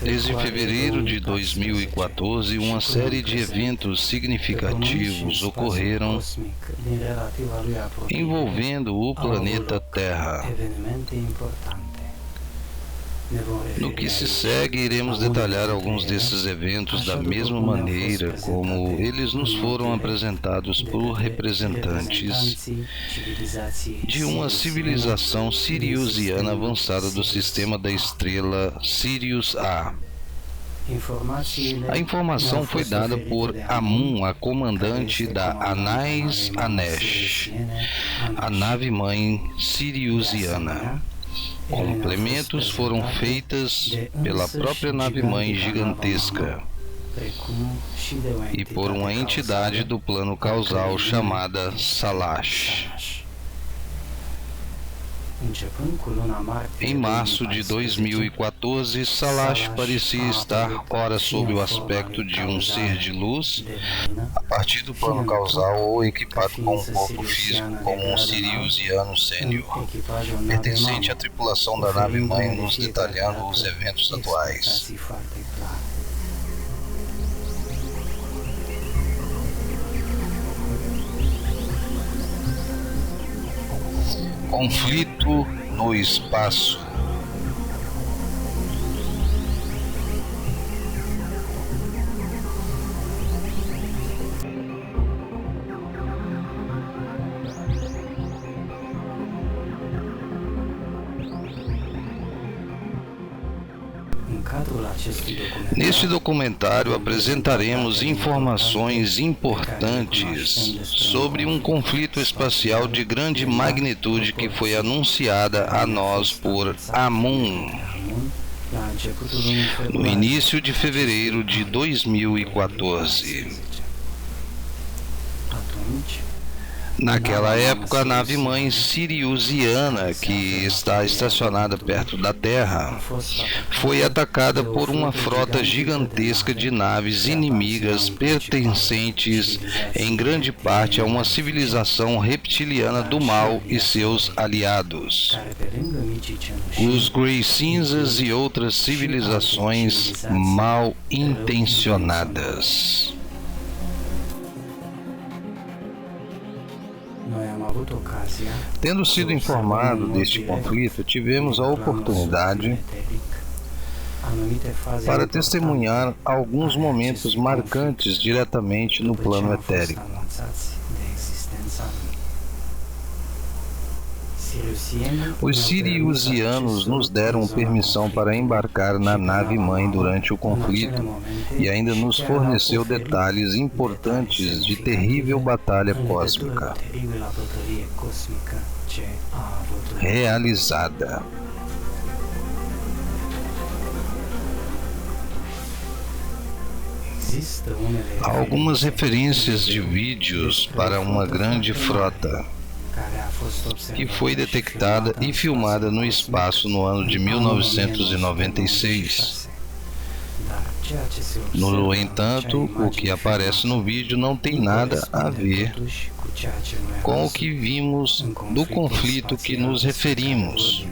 Desde fevereiro de 2014, uma série de eventos significativos ocorreram envolvendo o planeta Terra. No que se segue, iremos detalhar alguns desses eventos da mesma maneira como eles nos foram apresentados por representantes de uma civilização siriusiana avançada do sistema da estrela Sirius A. A informação foi dada por Amun, a comandante da Anais Anesh, a nave-mãe siriusiana. Complementos foram feitos pela própria nave-mãe gigantesca e por uma entidade do plano causal chamada Salash. Em março de 2014, Salash parecia estar ora sob o aspecto de um ser de luz, a partir do plano causal, ou equipado com um corpo físico como um siriusiano sênior, pertencente à tripulação da nave-mãe, nos detalhando os eventos atuais. Conflito no espaço. Neste documentário apresentaremos informações importantes sobre um conflito espacial de grande magnitude que foi anunciada a nós por Amun no início de fevereiro de 2014. Naquela época, a nave-mãe siriusiana, que está estacionada perto da Terra, foi atacada por uma frota gigantesca de naves inimigas pertencentes em grande parte a uma civilização reptiliana do mal e seus aliados, os Grey Cinzas e outras civilizações mal intencionadas. Tendo sido informado deste conflito, tivemos a oportunidade para testemunhar alguns momentos marcantes diretamente no plano etérico. Os siriusianos nos deram permissão para embarcar na nave-mãe durante o conflito e ainda nos forneceu detalhes importantes de terrível batalha cósmica realizada. Há algumas referências de vídeos para uma grande frota que foi detectada e filmada no espaço no ano de 1996. No entanto, o que aparece no vídeo não tem nada a ver com o que vimos do conflito que nos referimos.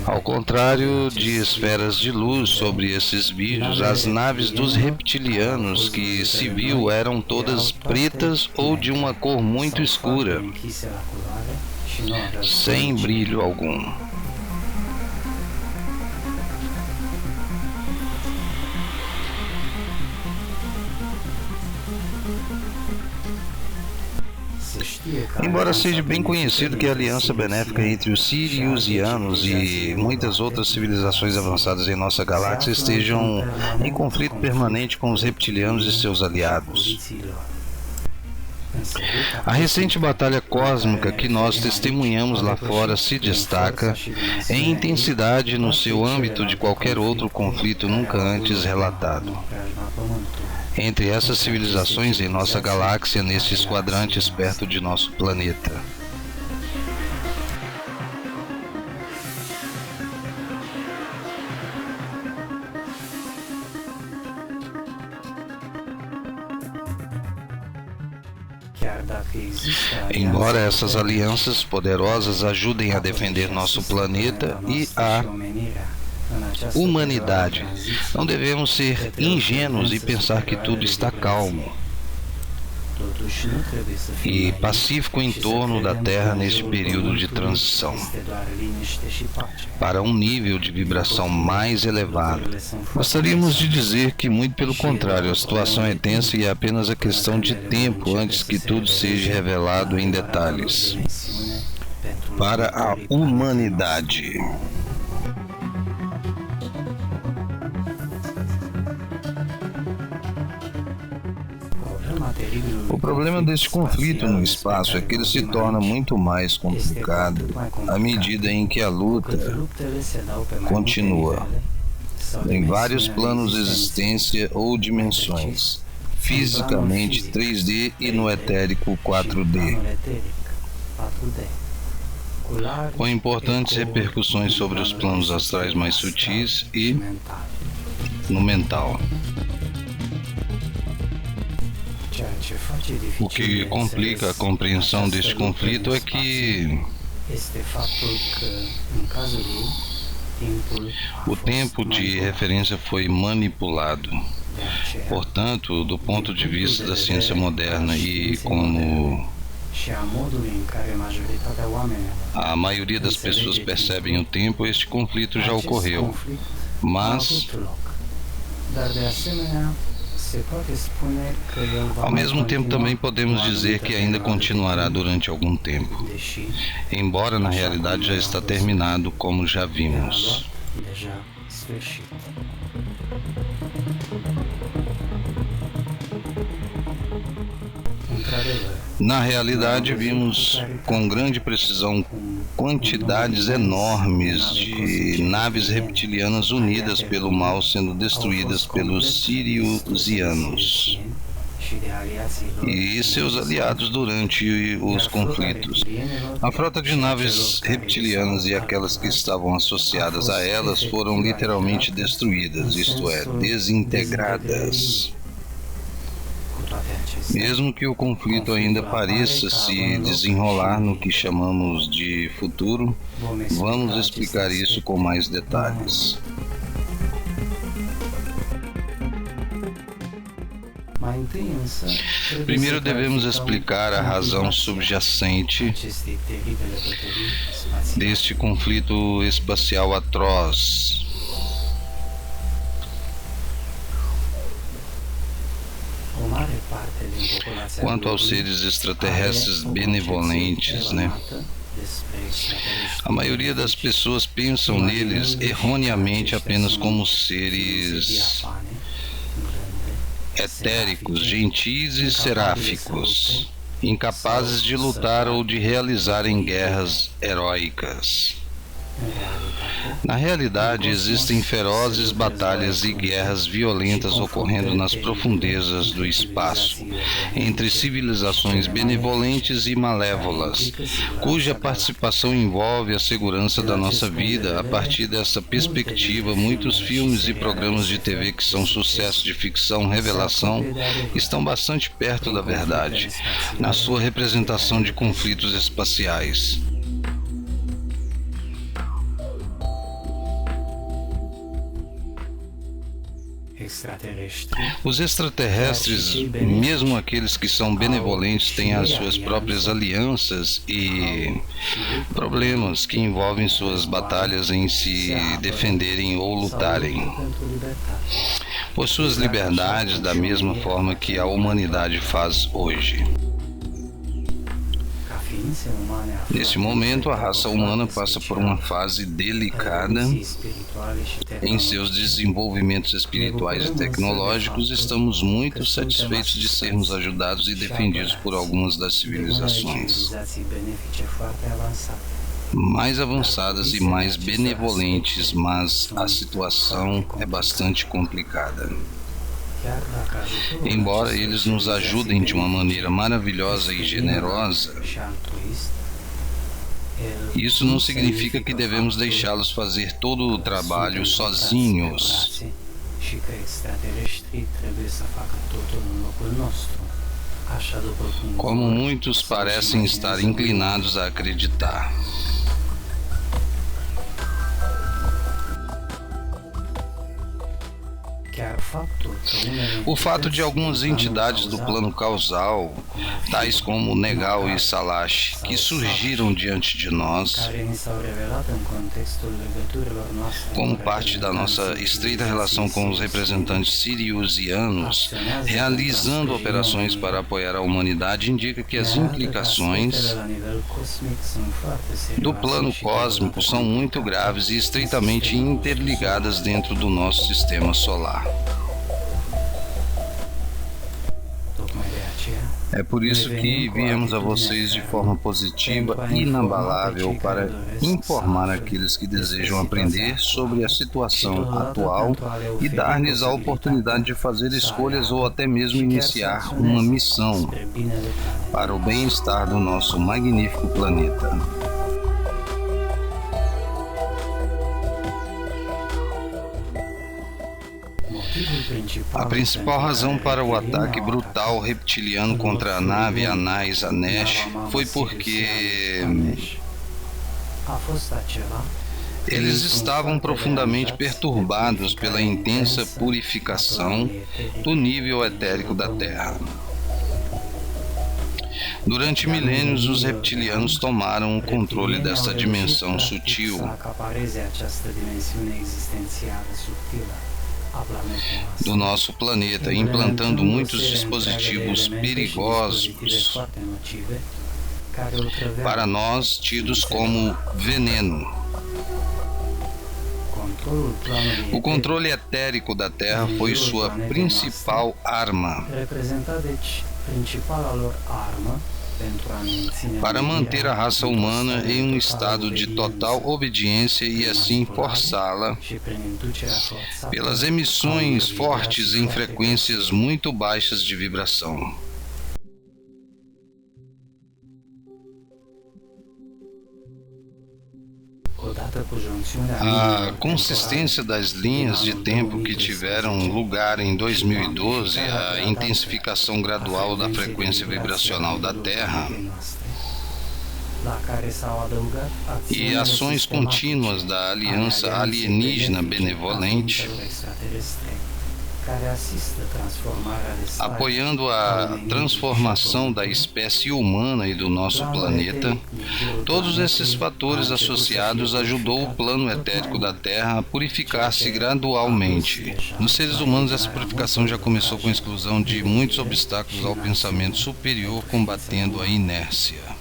Ao contrário de esferas de luz sobre esses vídeos, as naves dos reptilianos que se viu eram todas pretas ou de uma cor muito escura, sem brilho algum. Embora seja bem conhecido que a aliança benéfica entre os siriusianos e muitas outras civilizações avançadas em nossa galáxia estejam em conflito permanente com os reptilianos e seus aliados, a recente batalha cósmica que nós testemunhamos lá fora se destaca em intensidade no seu âmbito de qualquer outro conflito nunca antes relatado entre essas civilizações em nossa galáxia, nesses quadrantes perto de nosso planeta. Embora essas alianças poderosas ajudem a defender nosso planeta e a humanidade, não devemos ser ingênuos e pensar que tudo está calmo e pacífico em torno da Terra neste período de transição para um nível de vibração mais elevado. Gostaríamos de dizer que, muito pelo contrário, a situação é tensa e é apenas a questão de tempo antes que tudo seja revelado em detalhes para a humanidade. O problema deste conflito no espaço é que ele se torna muito mais complicado à medida em que a luta continua em vários planos de existência ou dimensões, fisicamente 3D e no etérico 4D, com importantes repercussões sobre os planos astrais mais sutis e no mental. O que complica a compreensão deste conflito é que o tempo de referência foi manipulado. Portanto, do ponto de vista da ciência moderna e como a maioria das pessoas percebem o tempo, este conflito já ocorreu. Mas ao mesmo tempo, também podemos dizer que ainda continuará durante algum tempo, embora na realidade já está terminado, como já vimos. Na realidade, vimos com grande precisão quantidades enormes de naves reptilianas unidas pelo mal sendo destruídas pelos siriusianos e seus aliados durante os conflitos. A frota de naves reptilianas e aquelas que estavam associadas a elas foram literalmente destruídas, isto é, desintegradas. Mesmo que o conflito ainda pareça se desenrolar no que chamamos de futuro, vamos explicar isso com mais detalhes. Primeiro devemos explicar a razão subjacente deste conflito espacial atroz. Quanto aos seres extraterrestres benevolentes, a maioria das pessoas pensam neles erroneamente apenas como seres etéricos, gentis e seráficos, incapazes de lutar ou de realizarem guerras heróicas. Na realidade, existem ferozes batalhas e guerras violentas ocorrendo nas profundezas do espaço, entre civilizações benevolentes e malévolas, cuja participação envolve a segurança da nossa vida. A partir dessa perspectiva, muitos filmes e programas de TV que são sucesso de ficção revelação estão bastante perto da verdade, na sua representação de conflitos espaciais. Os extraterrestres, mesmo aqueles que são benevolentes, têm as suas próprias alianças e problemas que envolvem suas batalhas em se defenderem ou lutarem por suas liberdades, da mesma forma que a humanidade faz hoje. Neste momento, a raça humana passa por uma fase delicada em seus desenvolvimentos espirituais e tecnológicos. Estamos muito satisfeitos de sermos ajudados e defendidos por algumas das civilizações mais avançadas e mais benevolentes, mas a situação é bastante complicada. Embora eles nos ajudem de uma maneira maravilhosa e generosa, isso não significa que devemos deixá-los fazer todo o trabalho sozinhos. como muitos parecem estar inclinados a acreditar. O fato de algumas entidades do plano causal, tais como Negal e Salash, que surgiram diante de nós, como parte da nossa estreita relação com os representantes siriusianos, realizando operações para apoiar a humanidade, indica que as implicações do plano cósmico são muito graves e estreitamente interligadas dentro do nosso sistema solar. É por isso que viemos a vocês de forma positiva e inabalável para informar aqueles que desejam aprender sobre a situação atual e dar-lhes a oportunidade de fazer escolhas ou até mesmo iniciar uma missão para o bem-estar do nosso magnífico planeta. A principal razão para o ataque brutal reptiliano contra a nave Anais Anesh foi porque eles estavam profundamente perturbados pela intensa purificação do nível etérico da Terra. Durante milênios, os reptilianos tomaram o controle desta dimensão sutil. Do nosso planeta, implantando muitos dispositivos perigosos para nós, tidos como veneno. O controle etérico da Terra foi sua principal arma para manter a raça humana em um estado de total obediência e assim forçá-la pelas emissões fortes em frequências muito baixas de vibração. A consistência das linhas de tempo que tiveram lugar em 2012, a intensificação gradual da frequência vibracional da Terra e ações contínuas da Aliança Alienígena Benevolente, apoiando a transformação da espécie humana e do nosso planeta. Todos esses fatores associados ajudou o plano etérico da Terra a purificar-se gradualmente. Nos seres humanos, essa purificação já começou com a exclusão de muitos obstáculos ao pensamento superior, combatendo a inércia.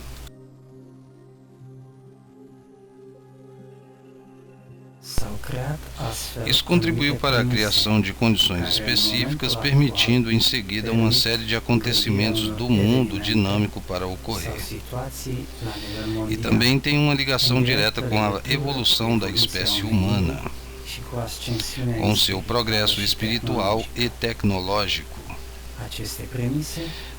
Isso contribuiu para a criação de condições específicas, permitindo em seguida uma série de acontecimentos do mundo dinâmico para ocorrer. E também tem uma ligação direta com a evolução da espécie humana, com seu progresso espiritual e tecnológico.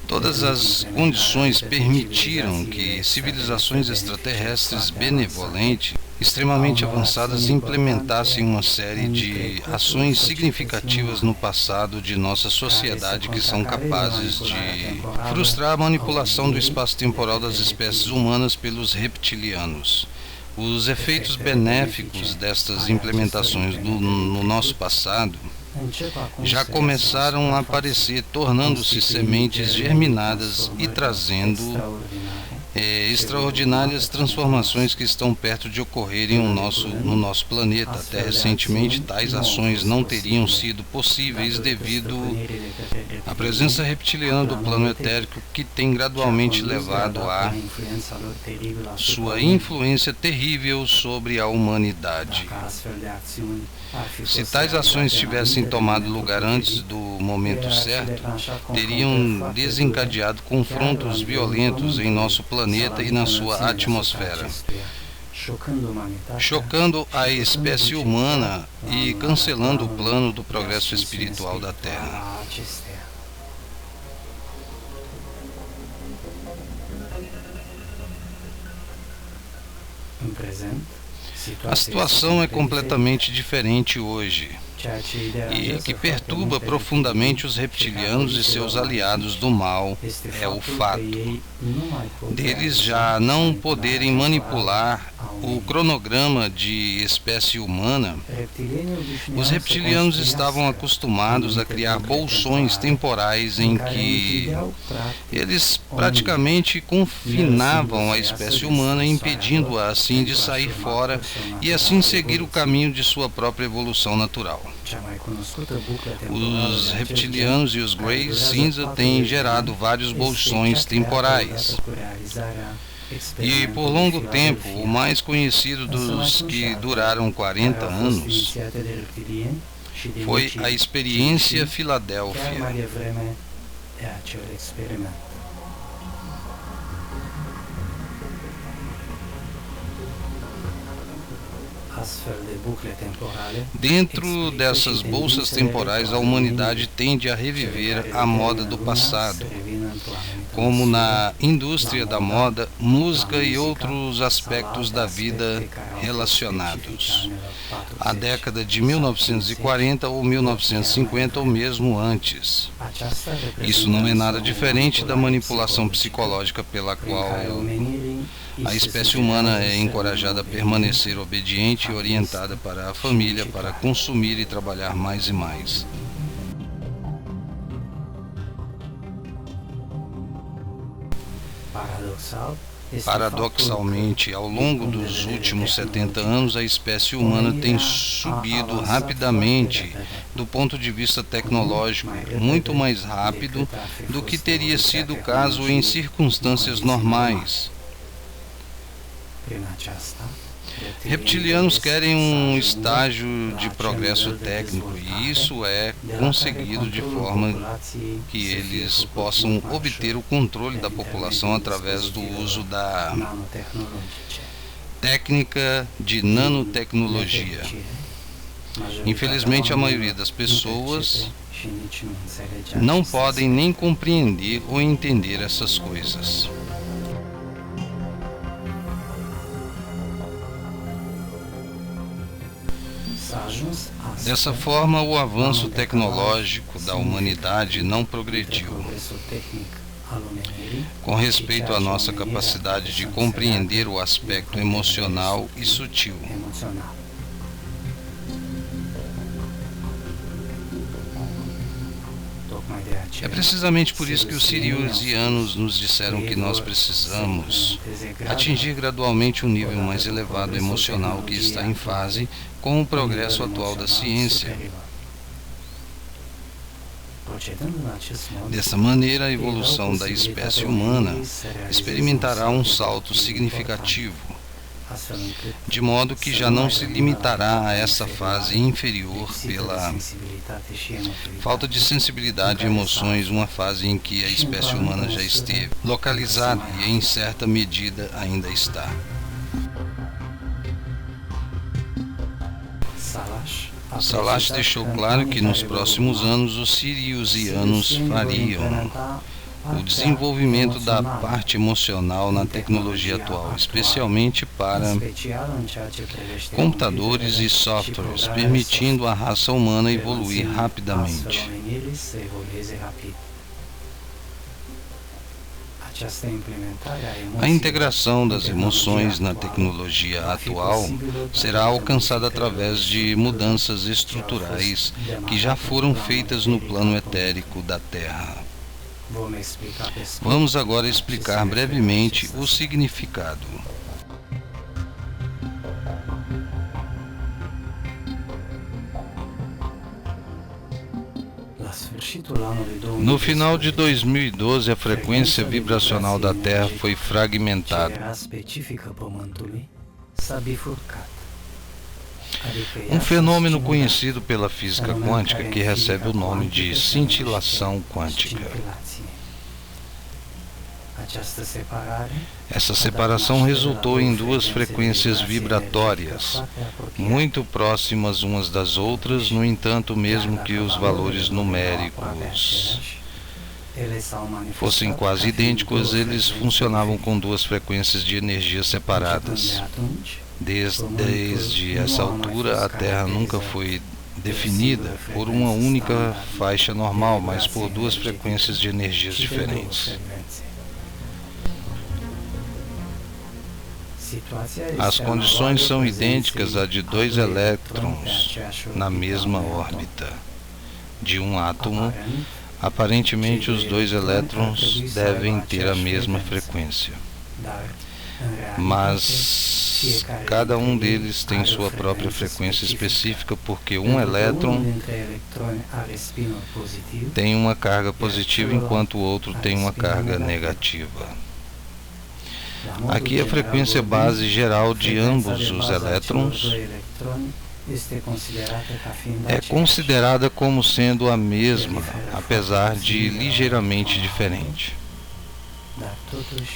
Todas as condições permitiram que civilizações extraterrestres benevolentes, extremamente avançadas, implementassem uma série de ações significativas no passado de nossa sociedade que são capazes de frustrar a manipulação do espaço temporal das espécies humanas pelos reptilianos. Os efeitos benéficos destas implementações no nosso passado já começaram a aparecer, tornando-se sementes germinadas e trazendo extraordinárias transformações que estão perto de ocorrerem no nosso planeta. Até recentemente, tais ações não teriam sido possíveis devido à presença reptiliana do plano etérico, que tem gradualmente levado a sua influência terrível sobre a humanidade. Se tais ações tivessem tomado lugar antes do momento certo, teriam desencadeado confrontos violentos em nosso planeta e na sua atmosfera, chocando a espécie humana e cancelando o plano do progresso espiritual da Terra. A situação é completamente diferente hoje, e que perturba profundamente os reptilianos e seus aliados do mal é o fato deles já não poderem manipular o cronograma de espécie humana. Os reptilianos estavam acostumados a criar bolsões temporais em que eles praticamente confinavam a espécie humana, impedindo-a assim de sair fora e assim seguir o caminho de sua própria evolução natural. Os reptilianos e os Greys cinza têm gerado vários bolsões temporais. E por longo tempo, o mais conhecido dos que duraram 40 anos foi a experiência Filadélfia. Dentro dessas bolsas temporais, a humanidade tende a reviver a moda do passado, como na indústria da moda, música e outros aspectos da vida relacionados à década de 1940 ou 1950 ou mesmo antes. Isso não é nada diferente da manipulação psicológica pela qual a espécie humana é encorajada a permanecer obediente e orientada para a família, para consumir e trabalhar mais e mais. Paradoxalmente, ao longo dos últimos 70 anos, a espécie humana tem subido rapidamente do ponto de vista tecnológico, muito mais rápido do que teria sido o caso em circunstâncias normais. Reptilianos querem um estágio de progresso técnico e isso é conseguido de forma que eles possam obter o controle da população através do uso da técnica de nanotecnologia. Infelizmente, a maioria das pessoas não podem nem compreender ou entender essas coisas. Dessa forma, o avanço tecnológico da humanidade não progrediu. Com respeito à nossa capacidade de compreender o aspecto emocional e sutil. É precisamente por isso que os siriusianos nos disseram que nós precisamos atingir gradualmente um nível mais elevado emocional que está em fase com o progresso atual da ciência. Dessa maneira, a evolução da espécie humana experimentará um salto significativo, de modo que já não se limitará a essa fase inferior pela falta de sensibilidade e emoções, uma fase em que a espécie humana já esteve localizada e em certa medida ainda está. Salash deixou claro que nos próximos anos os siriusianos fariam o desenvolvimento da parte emocional na tecnologia atual, especialmente para computadores e softwares, permitindo à raça humana evoluir rapidamente. A integração das emoções na tecnologia atual será alcançada através de mudanças estruturais que já foram feitas no plano etérico da Terra. Vamos agora explicar brevemente o significado. No final de 2012, a frequência vibracional da Terra foi fragmentada. Um fenômeno conhecido pela física quântica que recebe o nome de cintilação quântica. Essa separação resultou em duas frequências vibratórias, muito próximas umas das outras, no entanto, mesmo que os valores numéricos fossem quase idênticos, eles funcionavam com duas frequências de energia separadas. Desde essa altura, a Terra nunca foi definida por uma única faixa normal, mas por duas frequências de energias diferentes. As condições são idênticas à de dois elétrons na mesma órbita de um átomo. Aparentemente, os dois elétrons devem ter a mesma frequência, mas cada um deles tem sua própria frequência específica, porque um elétron tem uma carga positiva enquanto o outro tem uma carga negativa. Aqui a frequência base geral de ambos os elétrons é considerada como sendo a mesma, apesar de ligeiramente diferente.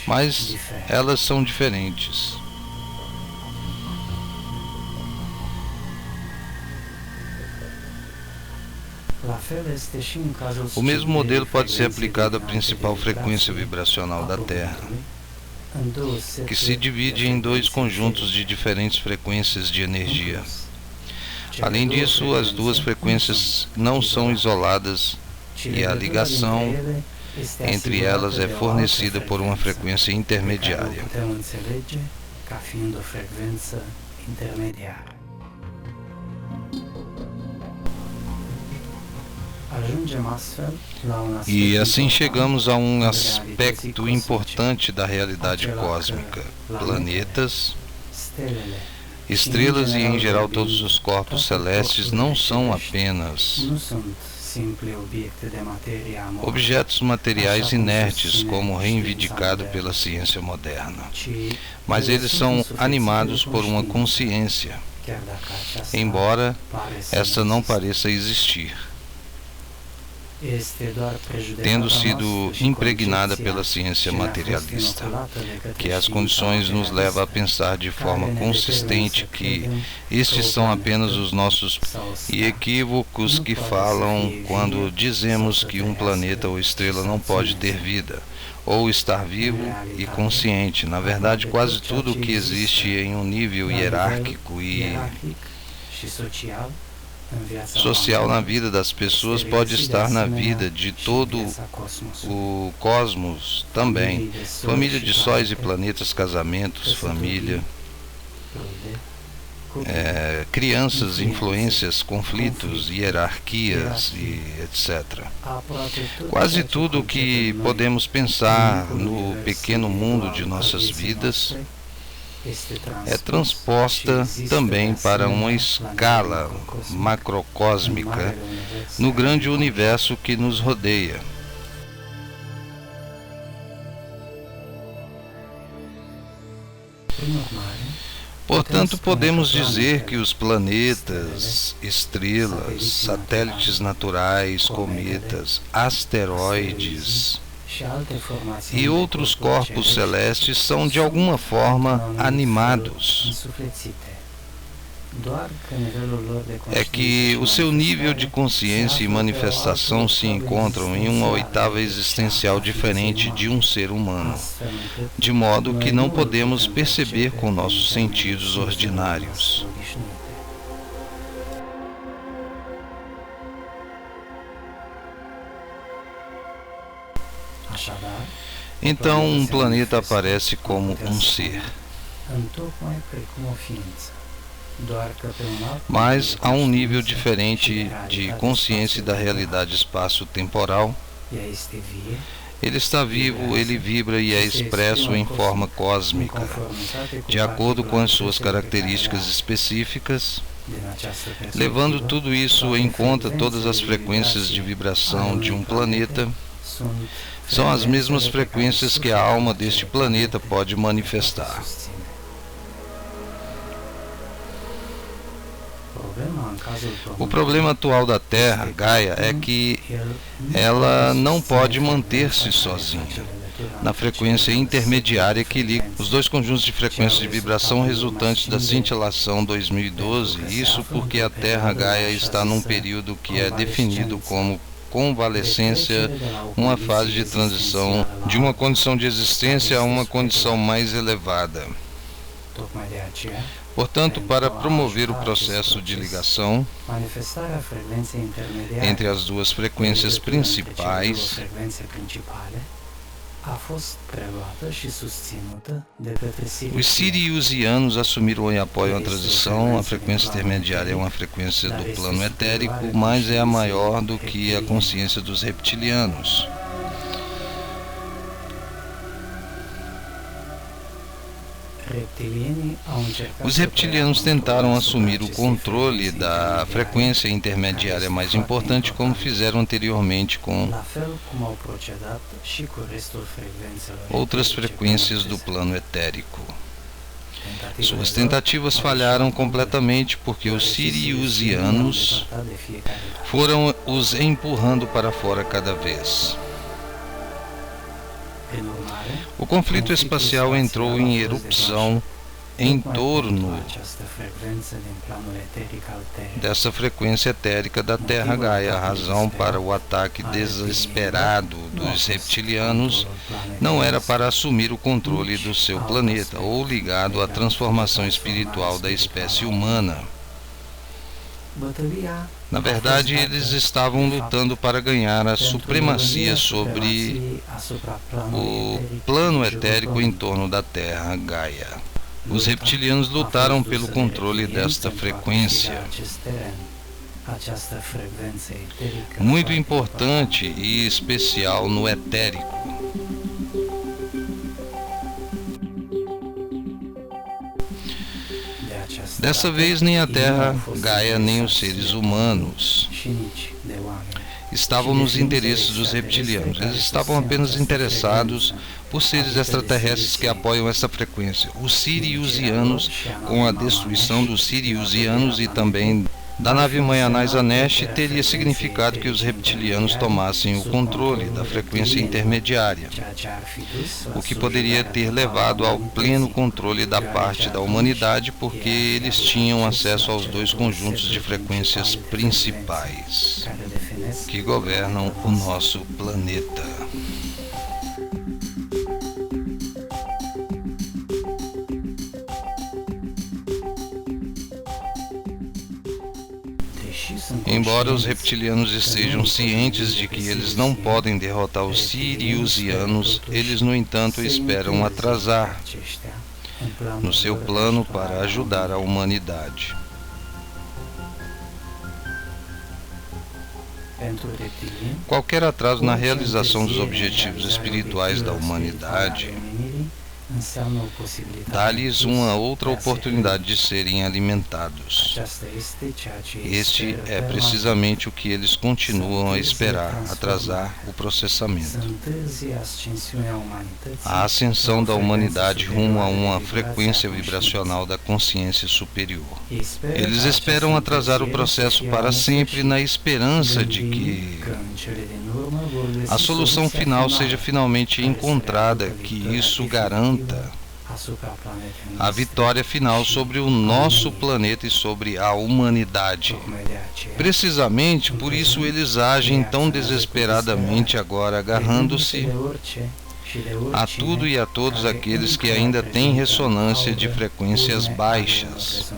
Mas elas são diferentes. O mesmo modelo pode ser aplicado à principal frequência vibracional da Terra, que se divide em dois conjuntos de diferentes frequências de energia. Além disso, as duas frequências não são isoladas e a ligação entre elas é fornecida por uma frequência intermediária. E assim chegamos a um aspecto importante da realidade cósmica. Planetas, estrelas e, em geral, todos os corpos celestes não são apenas objetos materiais inertes, como reivindicado pela ciência moderna, mas eles são animados por uma consciência, embora esta não pareça existir, tendo sido impregnada pela ciência materialista, que as condições nos levam a pensar de forma consistente que estes são apenas os nossos equívocos que falam quando dizemos que um planeta ou estrela não pode ter vida, ou estar vivo e consciente. Na verdade, quase tudo o que existe em um nível hierárquico e social na vida das pessoas pode estar na vida de todo o cosmos também. Família de sóis e planetas, casamentos, família, crianças, influências, conflitos, hierarquias e etc. Quase tudo o que podemos pensar no pequeno mundo de nossas vidas é transposta também para uma escala macrocósmica no grande universo que nos rodeia. Portanto, podemos dizer que os planetas, estrelas, satélites naturais, cometas, asteroides e outros corpos celestes são de alguma forma animados. É que o seu nível de consciência e manifestação se encontram em uma oitava existencial diferente de um ser humano, de modo que não podemos perceber com nossos sentidos ordinários. Então, um planeta aparece como um ser. Mas há um nível diferente de consciência da realidade espaço-temporal. Ele está vivo, ele vibra e é expresso em forma cósmica, de acordo com as suas características específicas. Levando tudo isso em conta, todas as frequências de vibração de um planeta são as mesmas frequências que a alma deste planeta pode manifestar. O problema atual da Terra, Gaia, é que ela não pode manter-se sozinha na frequência intermediária que liga os dois conjuntos de frequências de vibração resultantes da cintilação 2012, isso porque a Terra Gaia está num período que é definido como convalescência, uma fase de transição de uma condição de existência a uma condição mais elevada. Portanto, para promover o processo de ligação entre as duas frequências principais, os siriusianos assumiram e apoiam a transição. A frequência intermediária é uma frequência do plano etérico, mas é a maior do que a consciência dos reptilianos. Os reptilianos tentaram assumir o controle da frequência intermediária mais importante, como fizeram anteriormente com outras frequências do plano etérico. Suas tentativas falharam completamente porque os siriusianos foram os empurrando para fora cada vez. O conflito espacial entrou em erupção em torno dessa frequência etérica da Terra Gaia. A razão para o ataque desesperado dos reptilianos não era para assumir o controle do seu planeta ou ligado à transformação espiritual da espécie humana. Na verdade, eles estavam lutando para ganhar a supremacia sobre o plano etérico em torno da Terra Gaia. Os reptilianos lutaram pelo controle desta frequência, muito importante e especial no etérico. Dessa vez, nem a Terra Gaia nem os seres humanos estavam nos interesses dos reptilianos. Eles estavam apenas interessados por seres extraterrestres que apoiam essa frequência. Os siriusianos, com a destruição dos siriusianos e também da nave-mãe Anais Anesh, teria significado que os reptilianos tomassem o controle da frequência intermediária, o que poderia ter levado ao pleno controle da parte da humanidade, porque eles tinham acesso aos dois conjuntos de frequências principais que governam o nosso planeta. Embora os reptilianos estejam cientes de que eles não podem derrotar os siriusianos, eles, no entanto, esperam atrasar no seu plano para ajudar a humanidade. Qualquer atraso na realização dos objetivos espirituais da humanidade dá-lhes uma outra oportunidade de serem alimentados. Este é precisamente o que eles continuam a esperar, atrasar o processamento. A ascensão da humanidade rumo a uma frequência vibracional da consciência superior. Eles esperam atrasar o processo para sempre na esperança de que a solução final seja finalmente encontrada, que isso garanta a vitória final sobre o nosso planeta e sobre a humanidade. Precisamente por isso eles agem tão desesperadamente agora, agarrando-se a tudo e a todos aqueles que ainda têm ressonância de frequências baixas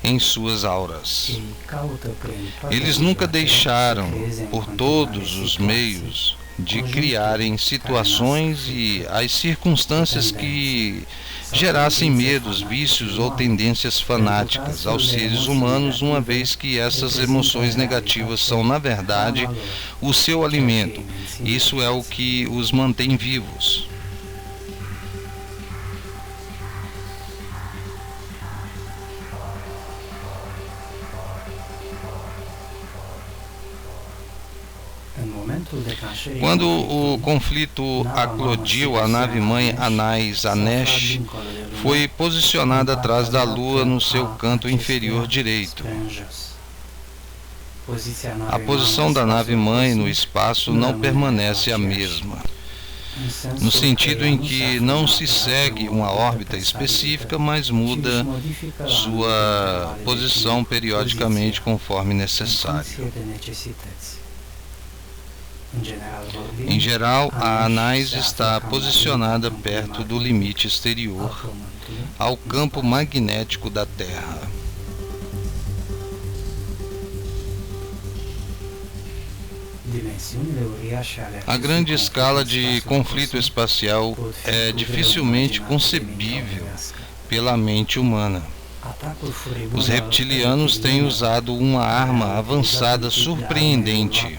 em suas auras. Eles nunca deixaram, por todos os meios, de criarem situações e as circunstâncias que gerassem medos, vícios ou tendências fanáticas aos seres humanos, uma vez que essas emoções negativas são, na verdade, o seu alimento. Isso é o que os mantém vivos. Quando o conflito eclodiu, a nave-mãe Anais Anesh foi posicionada atrás da Lua no seu canto inferior direito. A posição da nave-mãe no espaço não permanece a mesma, no sentido em que não se segue uma órbita específica, mas muda sua posição periodicamente conforme necessário. Em geral, a Anais está posicionada perto do limite exterior ao campo magnético da Terra. A grande escala de conflito espacial é dificilmente concebível pela mente humana. Os reptilianos têm usado uma arma avançada surpreendente.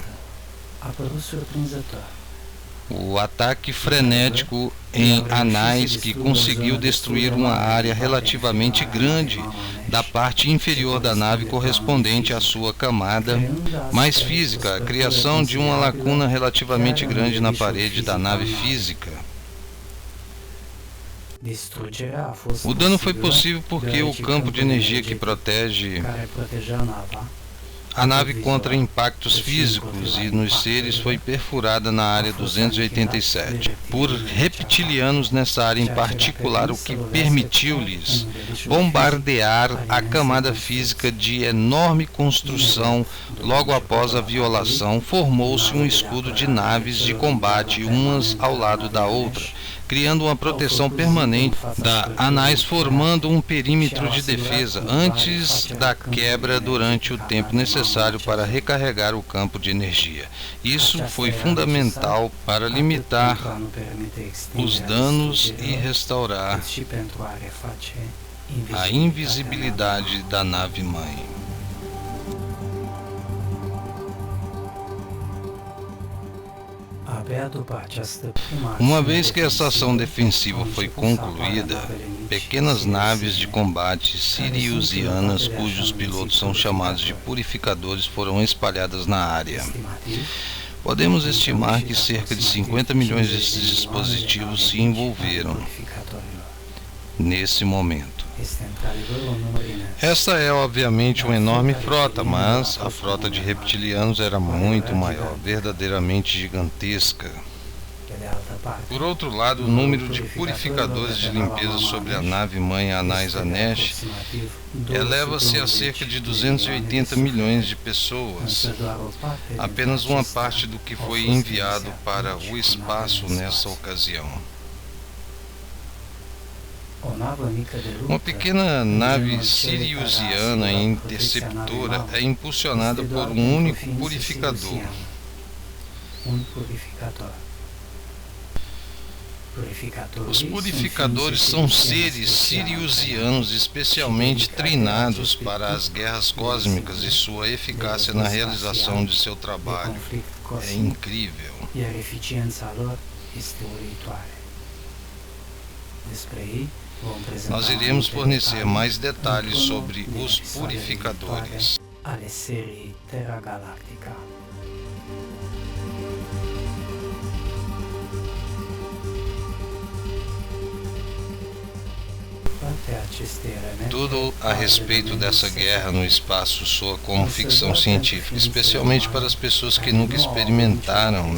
O ataque frenético em Anais, que conseguiu destruir uma área relativamente grande da parte inferior da nave correspondente à sua camada mais física, a criação de uma lacuna relativamente grande na parede da nave física. O dano foi possível porque o campo de energia que protege a nave contra impactos físicos e nos seres foi perfurada na área 287 por reptilianos nessa área em particular, o que permitiu-lhes bombardear a camada física de enorme construção. Logo após a violação, formou-se um escudo de naves de combate umas ao lado da outra, criando uma proteção permanente da Anais, formando um perímetro de defesa antes da quebra durante o tempo necessário para recarregar o campo de energia. Isso foi fundamental para limitar os danos e restaurar a invisibilidade da nave-mãe. Uma vez que essa ação defensiva foi concluída, pequenas naves de combate siriusianas, cujos pilotos são chamados de purificadores, foram espalhadas na área. Podemos estimar que cerca de 50 milhões desses dispositivos se envolveram nesse momento. Esta é obviamente uma enorme frota, mas a frota de reptilianos era muito maior, verdadeiramente gigantesca. Por outro lado, o número de purificadores de limpeza sobre a nave-mãe Anais Anesh eleva-se a cerca de 280 milhões de pessoas, apenas uma parte do que foi enviado para o espaço nessa ocasião. Uma pequena nave siriusiana interceptora é impulsionada por um único purificador. Os purificadores são seres siriusianos especialmente treinados para as guerras cósmicas e sua eficácia na realização de seu trabalho é incrível. Nós iremos fornecer mais detalhes sobre os purificadores. Tudo a respeito dessa guerra no espaço soa como ficção científica, especialmente para as pessoas que nunca experimentaram,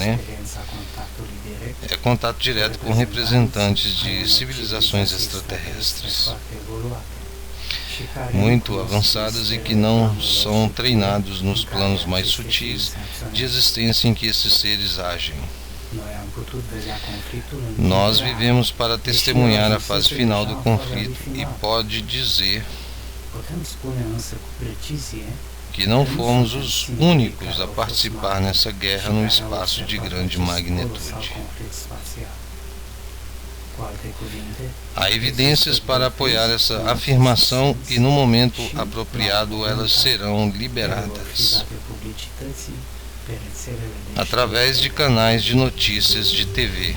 É contato direto com representantes de civilizações extraterrestres muito avançadas e que não são treinados nos planos mais sutis de existência em que esses seres agem. Nós vivemos para testemunhar a fase final do conflito e pode dizer que não fomos os únicos a participar nessa guerra no espaço de grande magnitude. Há evidências para apoiar essa afirmação e no momento apropriado elas serão liberadas através de canais de notícias de TV.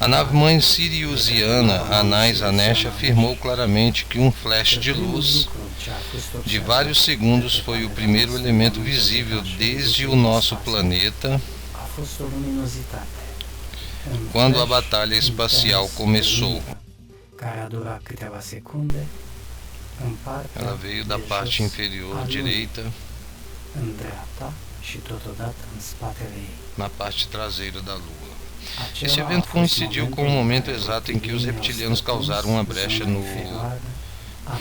A nave-mãe siriusiana Anais Anesh afirmou claramente que um flash de luz de vários segundos foi o primeiro elemento visível desde o nosso planeta quando a batalha espacial começou. Ela veio da parte inferior direita na parte traseira da Lua. Esse evento coincidiu com o momento exato em que os reptilianos causaram uma brecha no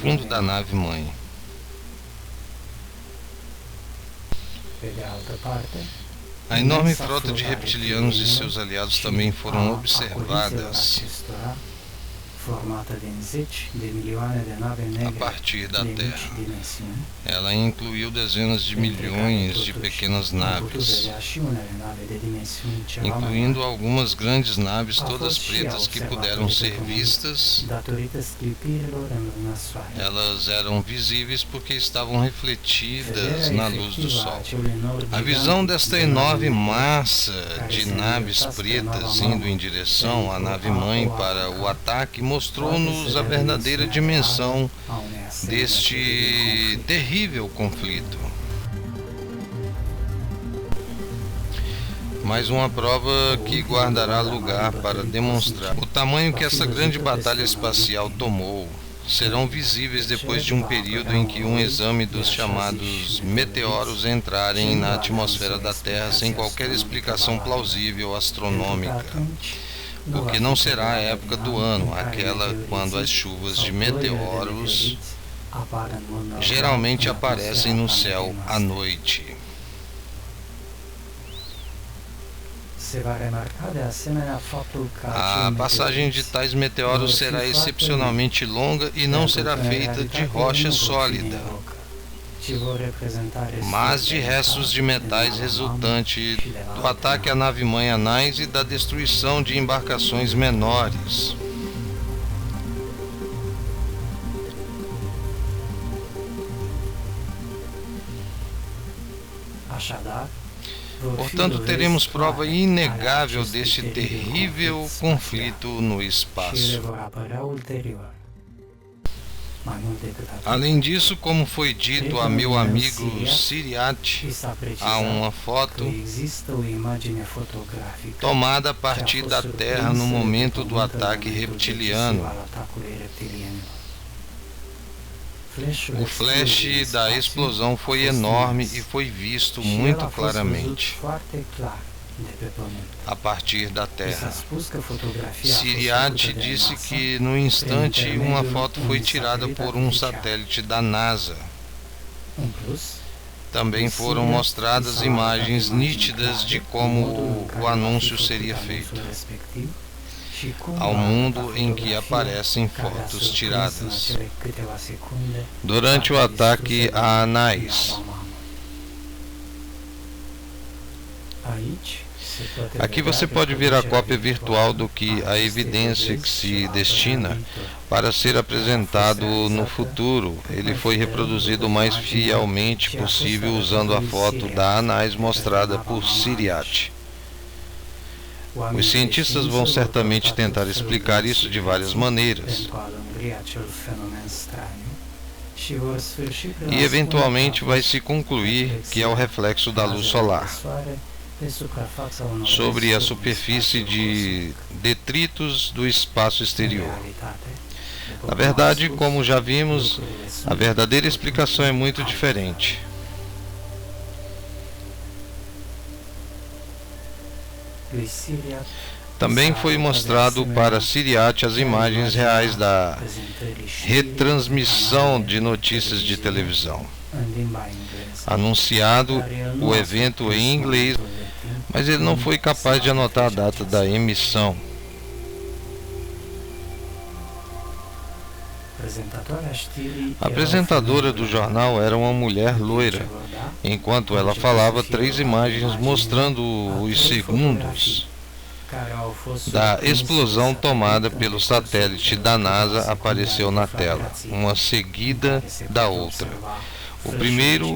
fundo da nave-mãe. A enorme frota de reptilianos e seus aliados também foram observadas a partir da Terra. Ela incluiu dezenas de milhões de pequenas naves, incluindo algumas grandes naves todas pretas que puderam ser vistas. Elas eram visíveis porque estavam refletidas na luz do Sol. A visão desta enorme massa de naves pretas indo em direção à nave-mãe para o ataque mostrou-nos a verdadeira dimensão deste terrível conflito. Mais uma prova que guardará lugar para demonstrar o tamanho que essa grande batalha espacial tomou. Serão visíveis depois de um período em que um exame dos chamados meteoros entrarem na atmosfera da Terra sem qualquer explicação plausível astronômica. Porque não será a época do ano, aquela quando as chuvas de meteoros geralmente aparecem no céu à noite. A passagem de tais meteoros será excepcionalmente longa e não será feita de rocha sólida, mas de restos de metais resultante do ataque à nave-mãe Anais e da destruição de embarcações menores. Portanto, teremos prova inegável deste terrível conflito no espaço. Além disso, como foi dito a meu amigo Siriat, há uma foto tomada a partir da Terra no momento do ataque reptiliano. O flash da explosão foi enorme e foi visto muito claramente a partir da Terra. Siriat disse que no instante uma foto foi tirada por um satélite da NASA. Também foram mostradas imagens nítidas de como o anúncio seria feito ao mundo em que aparecem fotos tiradas durante o ataque a Anais. Aqui você pode ver a cópia virtual do que a evidência que se destina para ser apresentado no futuro. Ele foi reproduzido o mais fielmente possível usando a foto da Anais mostrada por Siriat. Os cientistas vão certamente tentar explicar isso de várias maneiras. E eventualmente vai se concluir que é o reflexo da luz solar sobre a superfície de detritos do espaço exterior. Na verdade, como já vimos, a verdadeira explicação é muito diferente. Também foi mostrado para Siriat as imagens reais da retransmissão de notícias de televisão. Anunciado o evento em inglês, mas ele não foi capaz de anotar a data da emissão. A apresentadora do jornal era uma mulher loira. Enquanto ela falava, 3 imagens mostrando os segundos da explosão tomada pelo satélite da NASA apareceu na tela, uma seguida da outra. O primeiro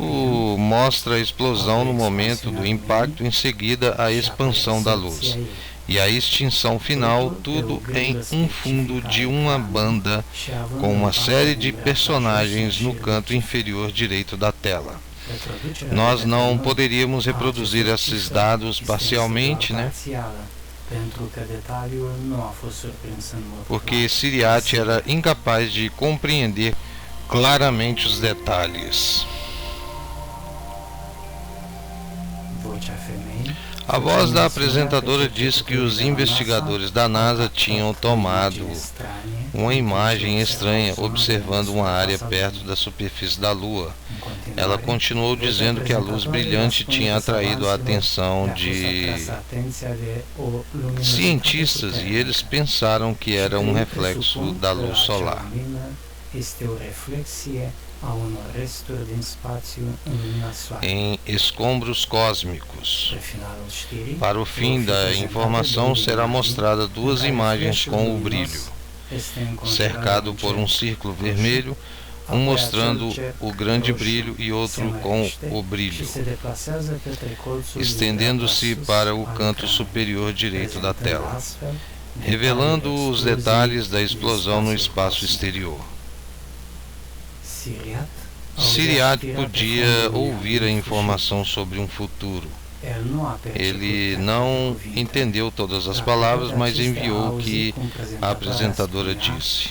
mostra a explosão no momento do impacto, em seguida a expansão da luz e a extinção final, tudo em um fundo de uma banda com uma série de personagens no canto inferior direito da tela. Nós não poderíamos reproduzir esses dados parcialmente, né? Porque Siriat era incapaz de compreender claramente os detalhes. A voz da apresentadora disse que os investigadores da NASA tinham tomado uma imagem estranha observando uma área perto da superfície da Lua. Ela continuou dizendo que a luz brilhante tinha atraído a atenção de cientistas e eles pensaram que era um reflexo da luz solar. Em escombros cósmicos. Para o fim da informação será mostrada duas imagens com o brilho, cercado por um círculo vermelho, um mostrando o grande brilho e outro com o brilho, estendendo-se para o canto superior direito da tela, revelando os detalhes da explosão no espaço exterior. Siriat podia ouvir a informação sobre um futuro. Ele não entendeu todas as palavras, mas enviou o que a apresentadora disse.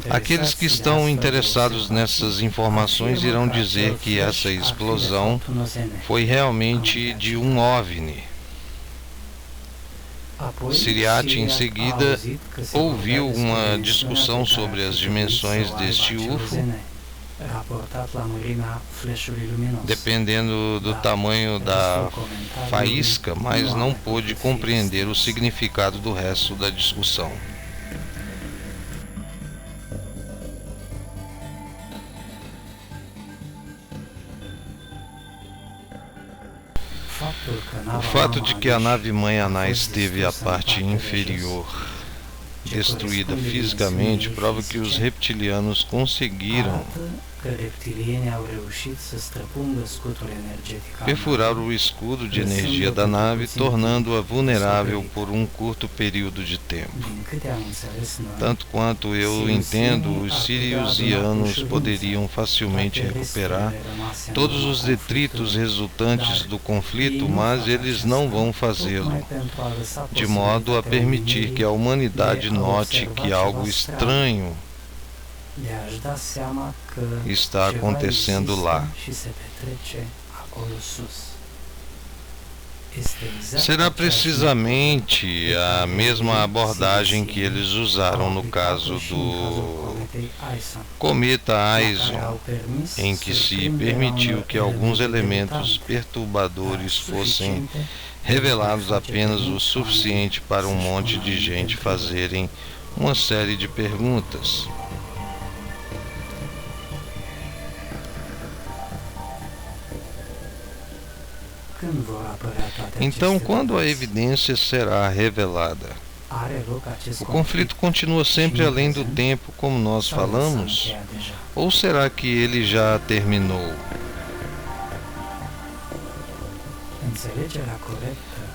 Aqueles que estão interessados nessas informações irão dizer que essa explosão foi realmente de um OVNI. Siriat em seguida ouviu uma discussão sobre as dimensões deste UFO, dependendo do tamanho da faísca, mas não pôde compreender o significado do resto da discussão. O fato de que a nave-mãe Anais teve a parte inferior destruída fisicamente prova que os reptilianos conseguiram perfurar o escudo de energia da nave, tornando-a vulnerável por um curto período de tempo. Tanto quanto eu entendo, os siriusianos poderiam facilmente recuperar todos os detritos resultantes do conflito, mas eles não vão fazê-lo, de modo a permitir que a humanidade note que algo estranho está acontecendo lá. Será precisamente a mesma abordagem que eles usaram no caso do cometa Aison, em que se permitiu que alguns elementos perturbadores fossem revelados apenas o suficiente para um monte de gente fazerem uma série de perguntas. Então, quando a evidência será revelada? O conflito continua sempre além do tempo, como nós falamos? Ou será que ele já terminou?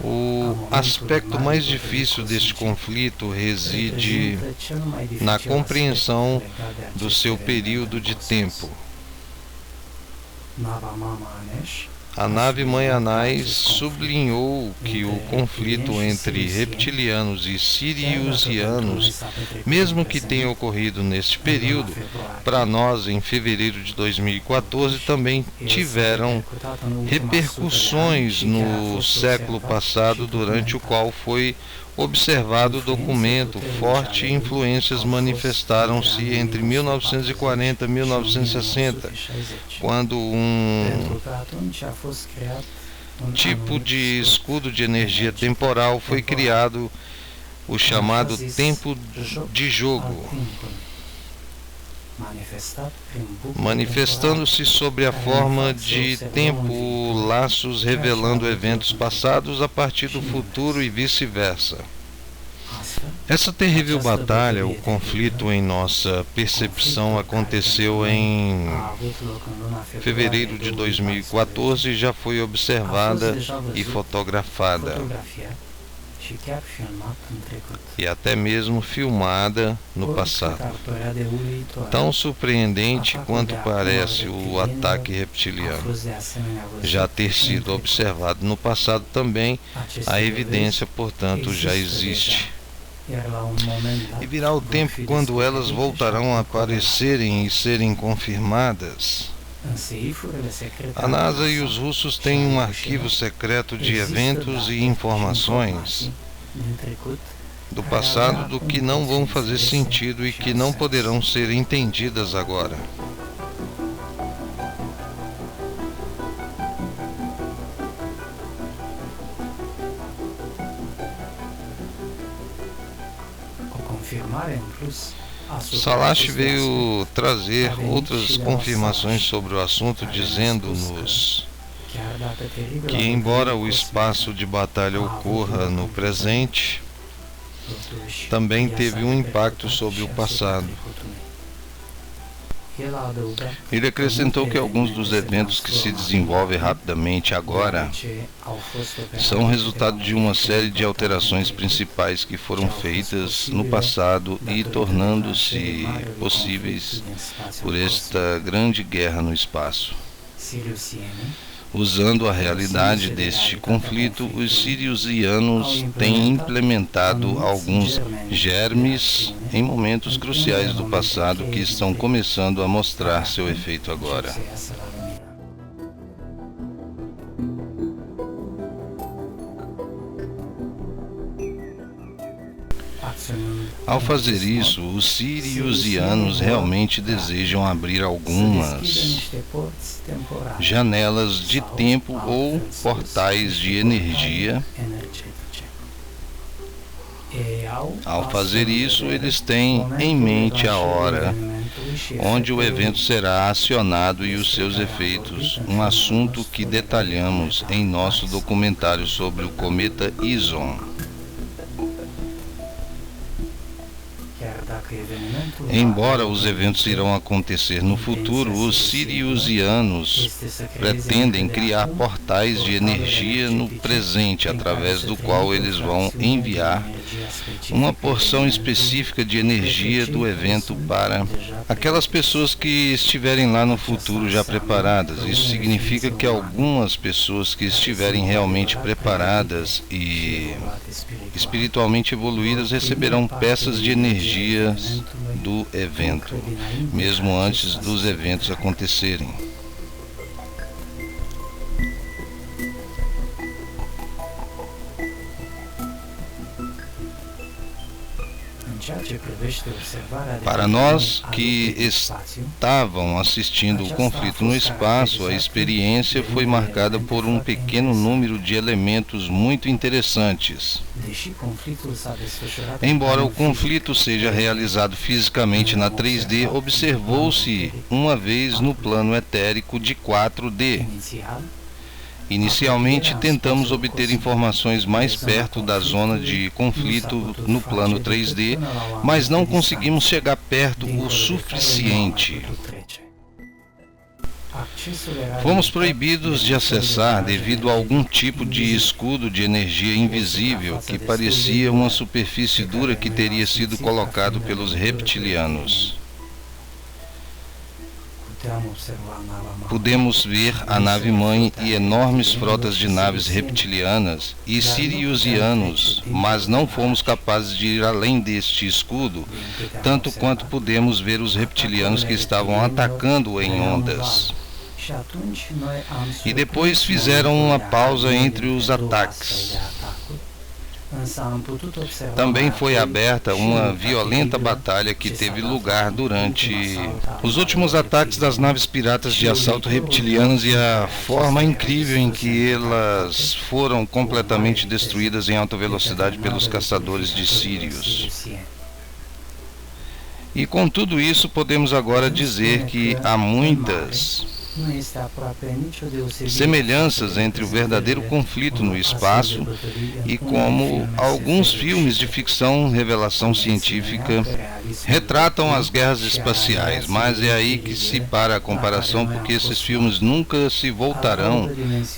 O aspecto mais difícil deste conflito reside na compreensão do seu período de tempo. A nave-mãe Anais sublinhou que o conflito entre reptilianos e siriusianos, mesmo que tenha ocorrido neste período, para nós em fevereiro de 2014 também tiveram repercussões no século passado, durante o qual foi observado o documento. Fortes influências manifestaram-se entre 1940 e 1960, quando um tipo de escudo de energia temporal foi criado, o chamado tempo de jogo, manifestando-se sob a forma de tempo laços revelando eventos passados a partir do futuro e vice-versa. Essa terrível batalha, o conflito em nossa percepção, aconteceu em fevereiro de 2014 e já foi observada e fotografada, e até mesmo filmada no passado. Tão surpreendente quanto parece o ataque reptiliano já ter sido observado no passado também, a evidência, portanto, já existe. E virá o tempo quando elas voltarão a aparecerem e serem confirmadas. A NASA e os russos têm um arquivo secreto de eventos e informações do passado do que não vão fazer sentido e que não poderão ser entendidas agora. Salash veio trazer outras confirmações sobre o assunto, dizendo-nos que, embora o espaço de batalha ocorra no presente, também teve um impacto sobre o passado. Ele acrescentou que alguns dos eventos que se desenvolvem rapidamente agora são resultado de uma série de alterações principais que foram feitas no passado e tornando-se possíveis por esta grande guerra no espaço. Usando a realidade deste conflito, os siriusianos têm implementado alguns germes em momentos cruciais do passado que estão começando a mostrar seu efeito agora. Ao fazer isso, os siriusianos realmente desejam abrir algumas janelas de tempo ou portais de energia. Ao fazer isso, eles têm em mente a hora onde o evento será acionado e os seus efeitos, um assunto que detalhamos em nosso documentário sobre o cometa Ison. Embora os eventos irão acontecer no futuro, os siriusianos pretendem criar portais de energia no presente, através do qual eles vão enviar uma porção específica de energia do evento para aquelas pessoas que estiverem lá no futuro já preparadas. Isso significa que algumas pessoas que estiverem realmente preparadas e espiritualmente evoluídas receberão peças de energia do evento, mesmo antes dos eventos acontecerem. Para nós que estavam assistindo o conflito no espaço, a experiência foi marcada por um pequeno número de elementos muito interessantes. Embora o conflito seja realizado fisicamente na 3D, observou-se uma vez no plano etérico de 4D. Inicialmente, tentamos obter informações mais perto da zona de conflito no plano 3D, mas não conseguimos chegar perto o suficiente. Fomos proibidos de acessar devido a algum tipo de escudo de energia invisível que parecia uma superfície dura que teria sido colocado pelos reptilianos. Pudemos ver a nave-mãe e enormes frotas de naves reptilianas e siriusianos, mas não fomos capazes de ir além deste escudo, tanto quanto pudemos ver os reptilianos que estavam atacando em ondas. E depois fizeram uma pausa entre os ataques. Também foi aberta uma violenta batalha que teve lugar durante os últimos ataques das naves piratas de assalto reptilianas e a forma incrível em que elas foram completamente destruídas em alta velocidade pelos caçadores de Sirius. E com tudo isso podemos agora dizer que há muitas semelhanças entre o verdadeiro conflito no espaço e como alguns filmes de ficção, revelação científica, retratam as guerras espaciais, mas é aí que se para a comparação, porque esses filmes nunca se voltarão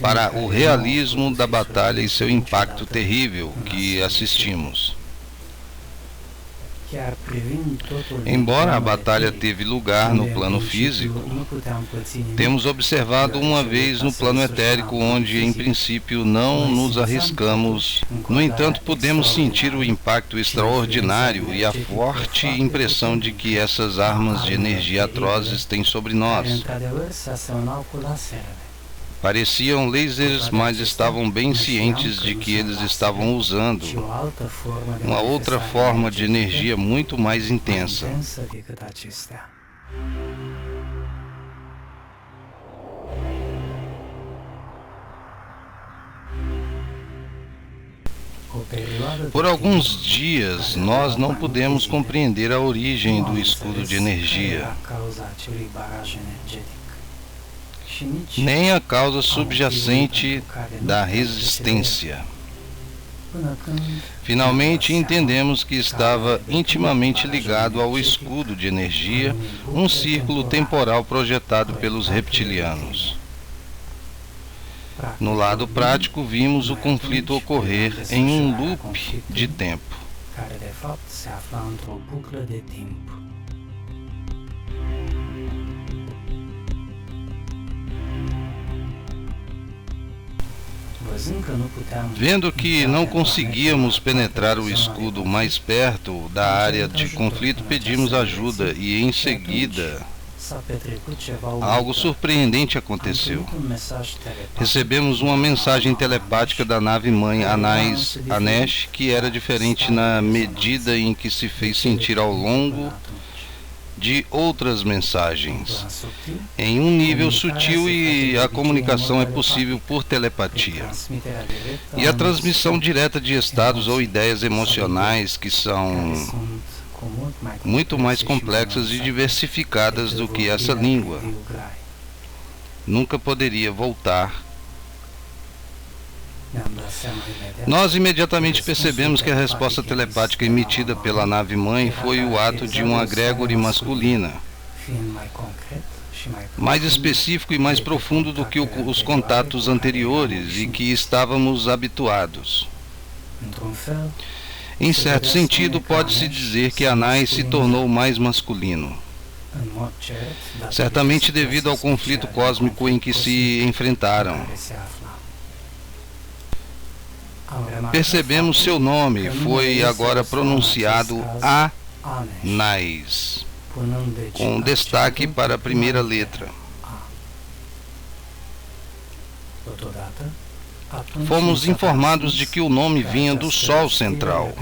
para o realismo da batalha e seu impacto terrível que assistimos. Embora a batalha teve lugar no plano físico, temos observado uma vez no plano etérico, onde em princípio não nos arriscamos. No entanto, podemos sentir o impacto extraordinário e a forte impressão de que essas armas de energia atrozes têm sobre nós. Pareciam lasers, mas estavam bem cientes de que eles estavam usando uma outra forma de energia muito mais intensa. Por alguns dias, nós não pudemos compreender a origem do escudo de energia, nem a causa subjacente da resistência. Finalmente entendemos que estava intimamente ligado ao escudo de energia, um círculo temporal projetado pelos reptilianos. No lado prático, vimos o conflito ocorrer em um loop de tempo. Vendo que não conseguíamos penetrar o escudo mais perto da área de conflito, pedimos ajuda e, em seguida, algo surpreendente aconteceu. Recebemos uma mensagem telepática da nave-mãe Anesh, que era diferente na medida em que se fez sentir ao longo de outras mensagens. Em um nível sutil, e a comunicação é possível por telepatia. E a transmissão direta de estados ou ideias emocionais que são muito mais complexas e diversificadas do que essa língua nunca poderia voltar. Nós imediatamente percebemos que a resposta telepática emitida pela nave-mãe foi o ato de uma egrégore masculina, mais específico e mais profundo do que os contatos anteriores e que estávamos habituados. Em certo sentido, pode-se dizer que Anais se tornou mais masculino, certamente devido ao conflito cósmico em que se enfrentaram. Percebemos seu nome foi agora pronunciado Anais, com destaque para a primeira letra. Fomos informados de que o nome vinha do Sol central,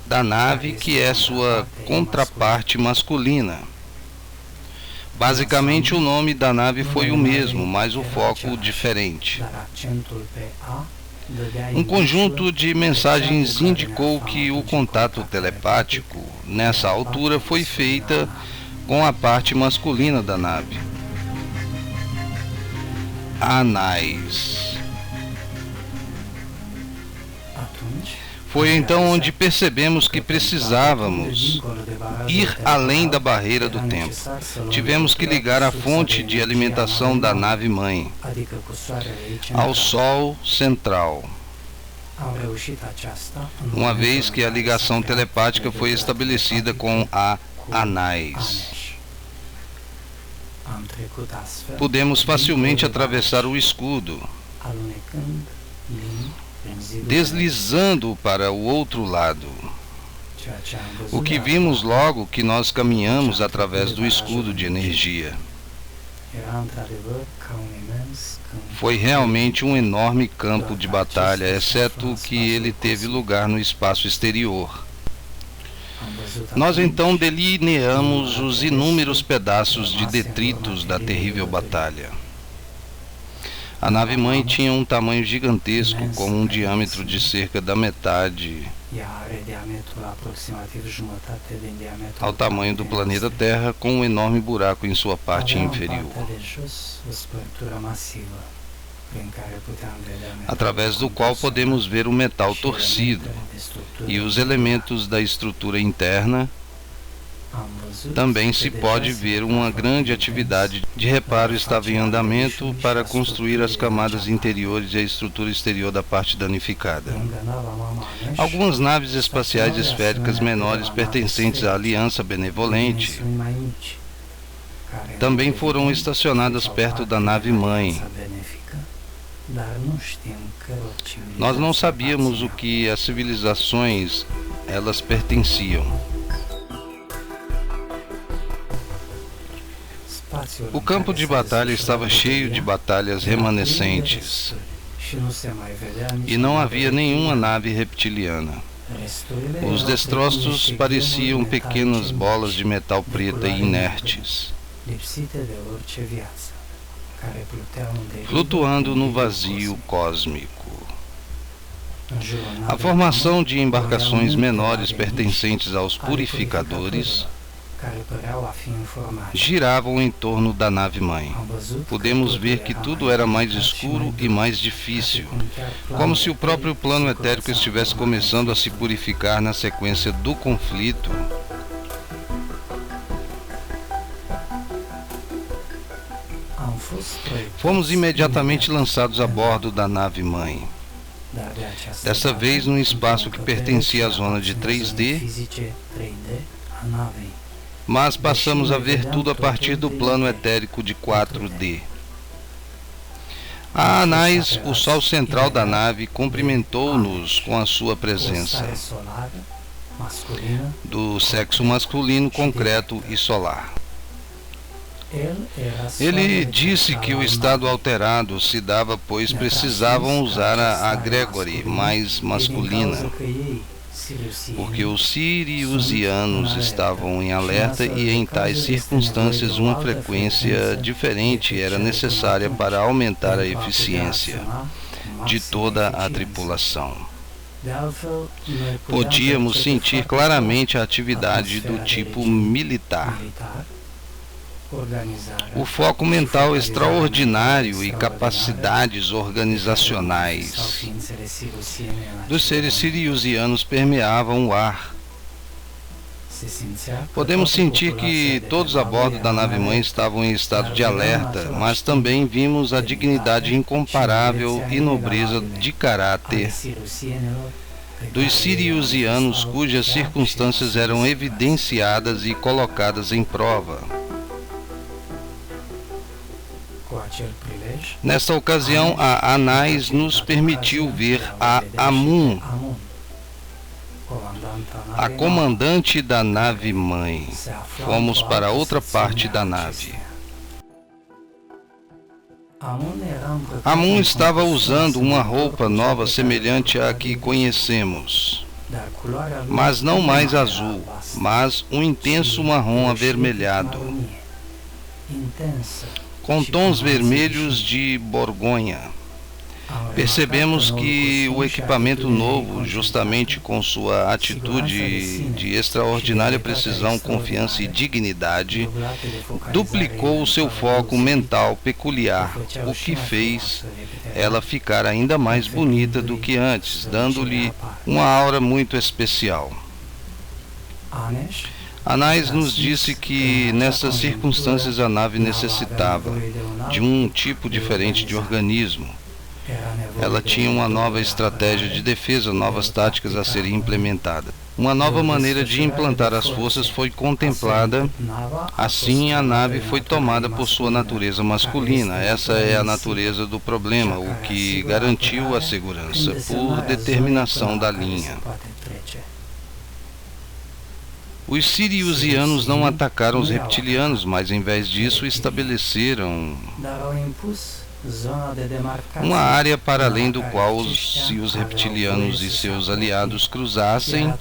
da nave que é sua contraparte masculina. Basicamente, o nome da nave foi o mesmo, mas o foco diferente. Um conjunto de mensagens indicou que o contato telepático, nessa altura, foi feita com a parte masculina da nave. Anais. Foi então onde percebemos que precisávamos ir além da barreira do tempo. Tivemos que ligar a fonte de alimentação da nave-mãe ao Sol central, uma vez que a ligação telepática foi estabelecida com a Anais. Pudemos facilmente atravessar o escudo, deslizando para o outro lado. O que vimos logo que nós caminhamos através do escudo de energia foi realmente um enorme campo de batalha, exceto que ele teve lugar no espaço exterior. Nós então delineamos os inúmeros pedaços de detritos da terrível batalha. A nave-mãe tinha um tamanho gigantesco, com um diâmetro de cerca da metade ao tamanho do planeta Terra, com um enorme buraco em sua parte inferior, através do qual podemos ver o metal torcido e os elementos da estrutura interna Também se pode ver uma grande atividade de reparo estava em andamento para construir as camadas interiores e a estrutura exterior da parte danificada. Algumas naves espaciais esféricas menores pertencentes à Aliança Benevolente também foram estacionadas perto da nave-mãe. Nós não sabíamos o que as civilizações elas pertenciam. O campo de batalha estava cheio de batalhas remanescentes e não havia nenhuma nave reptiliana. Os destroços pareciam pequenas bolas de metal preta e inertes, flutuando no vazio cósmico. A formação de embarcações menores pertencentes aos purificadores giravam em torno da nave-mãe. Podemos ver que tudo era mais escuro e mais difícil, como se o próprio plano etérico estivesse começando a se purificar na sequência do conflito. Fomos imediatamente lançados a bordo da nave-mãe. Dessa vez num espaço que pertencia à zona de 3D, mas passamos a ver tudo a partir do plano etérico de 4D. A Anais, o sol central da nave, cumprimentou-nos com a sua presença, do sexo masculino concreto e solar. Ele disse que o estado alterado se dava pois precisavam usar a Gregory mais masculina, porque os siriusianos estavam em alerta e em tais circunstâncias uma frequência diferente era necessária para aumentar a eficiência de toda a tripulação. Podíamos sentir claramente a atividade do tipo militar. O foco mental extraordinário e capacidades organizacionais dos seres siriusianos permeavam o ar. Podemos sentir que todos a bordo da nave-mãe estavam em estado de alerta, mas também vimos a dignidade incomparável e nobreza de caráter dos siriusianos cujas circunstâncias eram evidenciadas e colocadas em prova. Nesta ocasião, a Anais nos permitiu ver a Amun, a comandante da nave-mãe. Fomos para outra parte da nave. Amun estava usando uma roupa nova semelhante à que conhecemos, mas não mais azul, mas um intenso marrom avermelhado, com tons vermelhos de Borgonha. Percebemos que o equipamento novo, justamente com sua atitude de extraordinária precisão, confiança e dignidade, duplicou o seu foco mental peculiar, o que fez ela ficar ainda mais bonita do que antes, dando-lhe uma aura muito especial. Anais nos disse que, nessas circunstâncias, a nave necessitava de um tipo diferente de organismo. Ela tinha uma nova estratégia de defesa, novas táticas a serem implementadas. Uma nova maneira de implantar as forças foi contemplada. Assim, a nave foi tomada por sua natureza masculina. Essa é a natureza do problema, o que garantiu a segurança, por determinação da linha. Os siriusianos não atacaram os reptilianos, mas em vez disso estabeleceram uma área para além do qual, se os reptilianos e seus aliados cruzassem,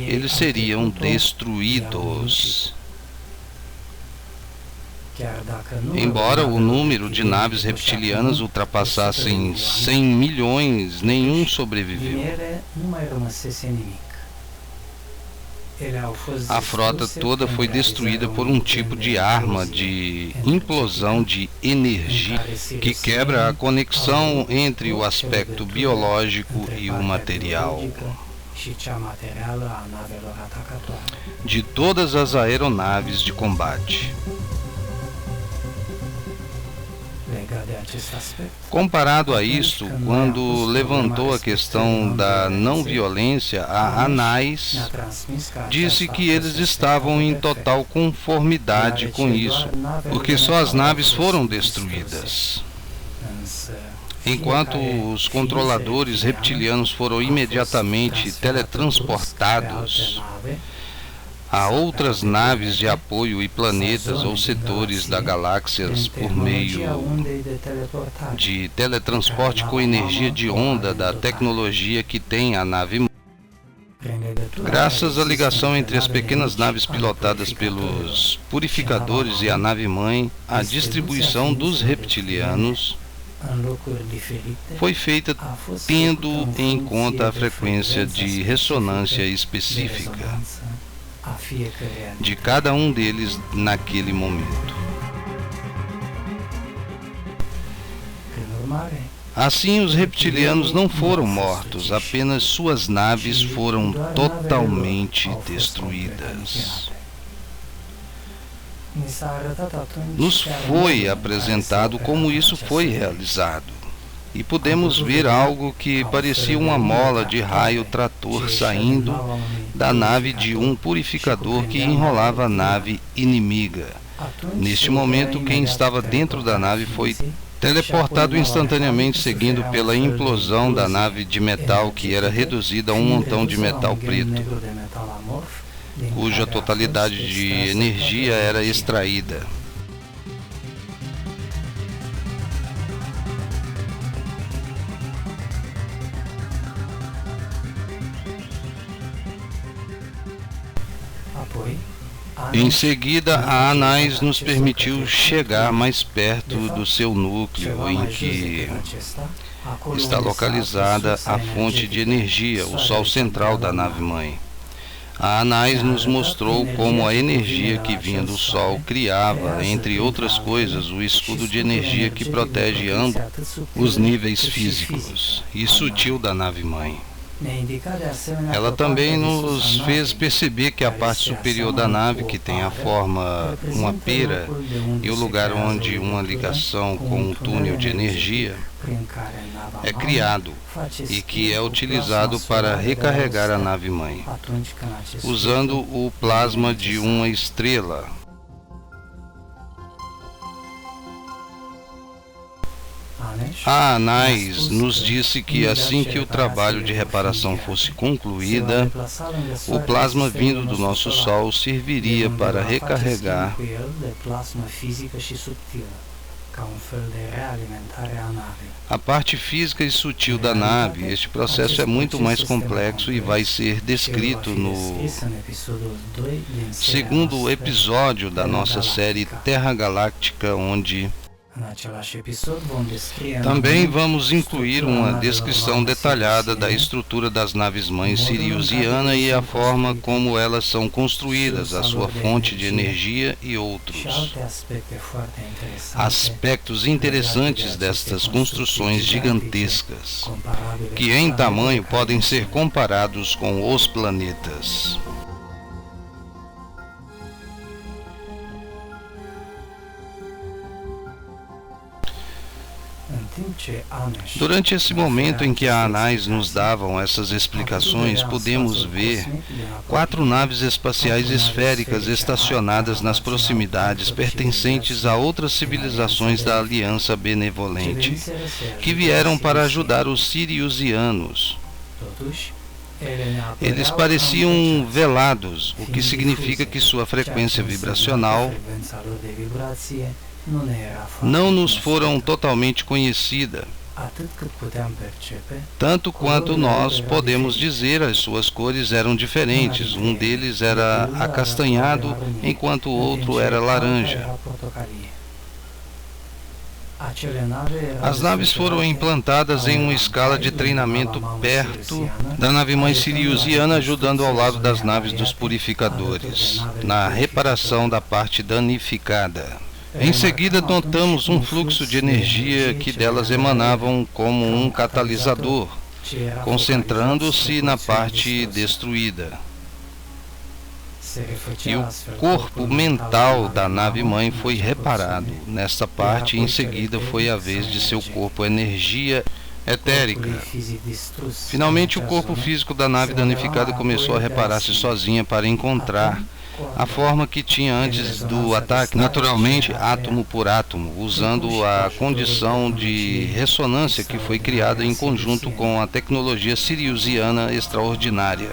eles seriam destruídos. Embora o número de naves reptilianas ultrapassassem 100 milhões, nenhum sobreviveu. A frota toda foi destruída por um tipo de arma de implosão de energia que quebra a conexão entre o aspecto biológico e o material. de todas as aeronaves de combate. Comparado a isto, quando levantou a questão da não violência, a ANAIS disse que eles estavam em total conformidade com isso, porque só as naves foram destruídas. Enquanto os controladores reptilianos foram imediatamente teletransportados a outras naves de apoio e planetas ou setores da galáxia por meio de teletransporte com energia de onda da tecnologia que tem a nave. Graças à ligação entre as pequenas naves pilotadas pelos purificadores e a nave-mãe, a distribuição dos reptilianos foi feita tendo em conta a frequência de ressonância específica de cada um deles naquele momento. Assim, os reptilianos não foram mortos, apenas suas naves foram totalmente destruídas. Nos foi apresentado como isso foi realizado, e pudemos ver algo que parecia uma mola de raio trator saindo da nave de um purificador que enrolava a nave inimiga. Neste momento, quem estava dentro da nave foi teleportado instantaneamente, seguindo pela implosão da nave de metal, que era reduzida a um montão de metal preto, cuja totalidade de energia era extraída. Em seguida, a ANAIS nos permitiu chegar mais perto do seu núcleo, em que está localizada a fonte de energia, o Sol central da nave-mãe. A ANAIS nos mostrou como a energia que vinha do Sol criava, entre outras coisas, o escudo de energia que protege ambos os níveis físicos e sutil da nave-mãe. Ela também nos fez perceber que a parte superior da nave, que tem a forma uma pera e o lugar onde uma ligação com um túnel de energia é criado e que é utilizado para recarregar a nave-mãe, usando o plasma de uma estrela. A ANAIS nos disse que assim que o trabalho de reparação fosse concluída, o plasma vindo do nosso Sol serviria para recarregar a parte física e sutil da nave. Este processo é muito mais complexo e vai ser descrito no segundo episódio da nossa série Terra Galáctica, onde também vamos incluir uma descrição detalhada da estrutura das naves-mães Sirius e Ana e a forma como elas são construídas, a sua fonte de energia e outros aspectos interessantes destas construções gigantescas, que em tamanho podem ser comparados com os planetas. Durante esse momento em que a ANAIS nos davam essas explicações, pudemos ver 4 naves espaciais esféricas estacionadas nas proximidades, pertencentes a outras civilizações da Aliança Benevolente, que vieram para ajudar os siriusianos. Eles pareciam velados, o que significa que sua frequência vibracional não nos foram totalmente conhecida, tanto quanto nós podemos dizer. As suas cores eram diferentes. Um deles era acastanhado, enquanto o outro era laranja. As naves foram implantadas em uma escala de treinamento perto da nave-mãe Sirius e Ana, ajudando ao lado das naves dos purificadores, na reparação da parte danificada. Em seguida, notamos um fluxo de energia que delas emanavam como um catalisador, concentrando-se na parte destruída. E o corpo mental da nave-mãe foi reparado nesta parte e em seguida foi a vez de seu corpo energia etérica. Finalmente o corpo físico da nave danificada começou a reparar-se sozinha para encontrar a forma que tinha antes do ataque, naturalmente átomo por átomo, usando a condição de ressonância que foi criada em conjunto com a tecnologia siriusiana extraordinária.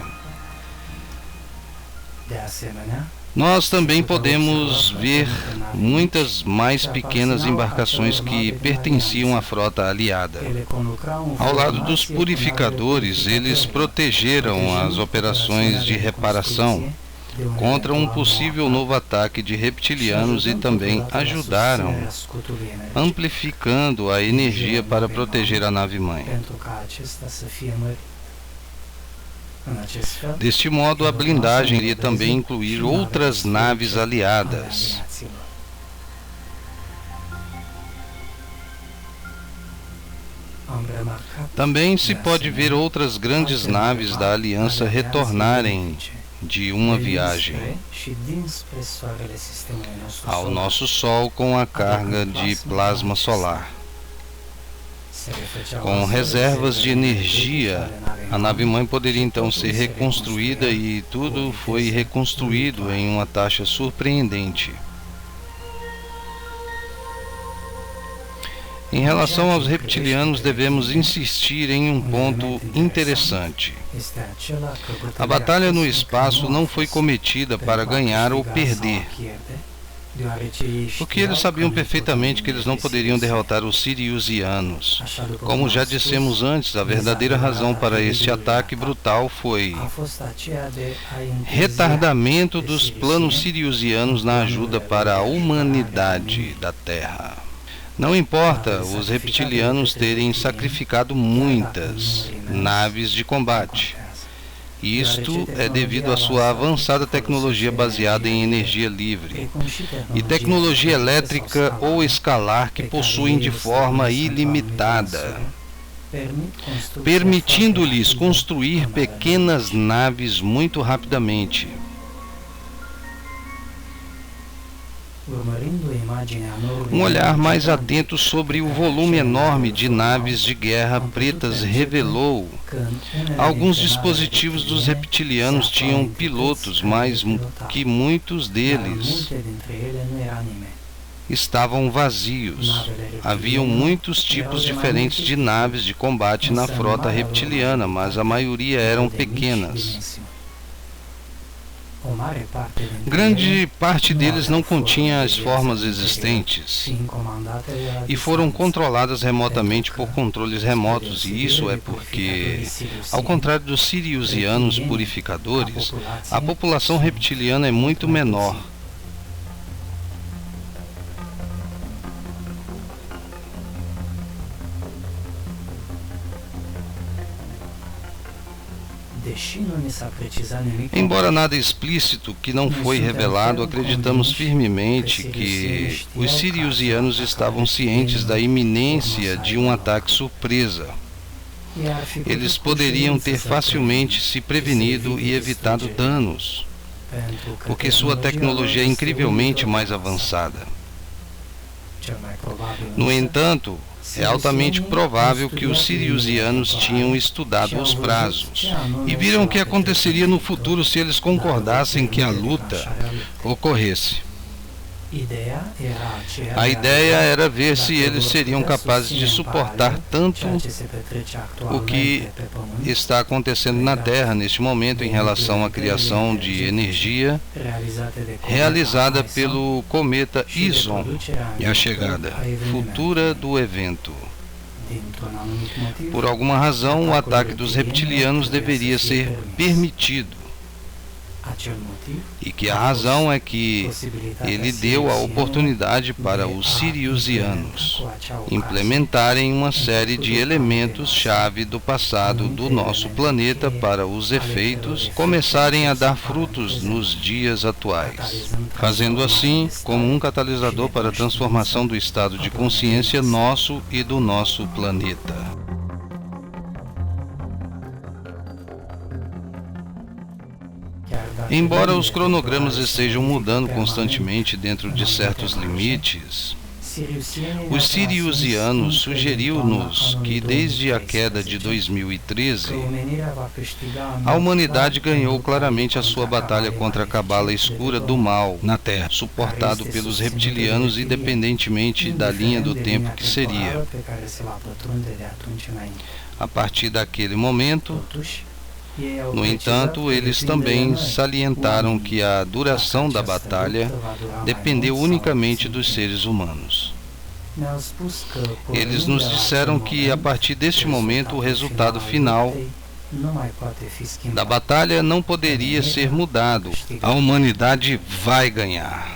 Nós também podemos ver muitas mais pequenas embarcações que pertenciam à frota aliada. Ao lado dos purificadores, eles protegeram as operações de reparação contra um possível novo ataque de reptilianos e também ajudaram, amplificando a energia para proteger a nave-mãe. Deste modo, a blindagem iria também incluir outras naves aliadas. Também se pode ver outras grandes naves da Aliança retornarem de uma viagem ao nosso Sol com a carga de plasma solar. Com reservas de energia, a nave-mãe poderia então ser reconstruída e tudo foi reconstruído em uma taxa surpreendente. Em relação aos reptilianos, devemos insistir em um ponto interessante. A batalha no espaço não foi cometida para ganhar ou perder, porque eles sabiam perfeitamente que eles não poderiam derrotar os siriusianos. Como já dissemos antes, a verdadeira razão para este ataque brutal foi retardamento dos planos siriusianos na ajuda para a humanidade da Terra. Não importa os reptilianos terem sacrificado muitas naves de combate. Isto é devido à sua avançada tecnologia baseada em energia livre e tecnologia elétrica ou escalar que possuem de forma ilimitada, permitindo-lhes construir pequenas naves muito rapidamente. Um olhar mais atento sobre o volume enorme de naves de guerra pretas revelou alguns dispositivos dos reptilianos tinham pilotos, mas que muitos deles estavam vazios. Haviam muitos tipos diferentes de naves de combate na frota reptiliana, mas a maioria eram pequenas. Grande parte deles não continha as formas existentes e foram controladas remotamente por controles remotos, e isso é porque, ao contrário dos siriusianos purificadores, a população reptiliana é muito menor. Embora nada explícito que não foi revelado, acreditamos firmemente que os siriusianos estavam cientes da iminência de um ataque surpresa. Eles poderiam ter facilmente se prevenido e evitado danos, porque sua tecnologia é incrivelmente mais avançada. No entanto, é altamente provável que os siriusianos tinham estudado os prazos e viram o que aconteceria no futuro se eles concordassem que a luta ocorresse. A ideia era ver se eles seriam capazes de suportar tanto o que está acontecendo na Terra neste momento em relação à criação de energia realizada pelo cometa Ison e a chegada futura do evento. Por alguma razão, o ataque dos reptilianos deveria ser permitido. E que a razão é que ele deu a oportunidade para os siriusianos implementarem uma série de elementos-chave do passado do nosso planeta para os efeitos começarem a dar frutos nos dias atuais, fazendo assim como um catalisador para a transformação do estado de consciência nosso e do nosso planeta. Embora os cronogramas estejam mudando constantemente dentro de certos limites, os siriusianos sugeriu-nos que desde a queda de 2013, a humanidade ganhou claramente a sua batalha contra a cabala escura do mal na Terra, suportado pelos reptilianos independentemente da linha do tempo que seria. A partir daquele momento, no entanto, eles também salientaram que a duração da batalha dependeu unicamente dos seres humanos. Eles nos disseram que, a partir deste momento, o resultado final da batalha não poderia ser mudado. A humanidade vai ganhar.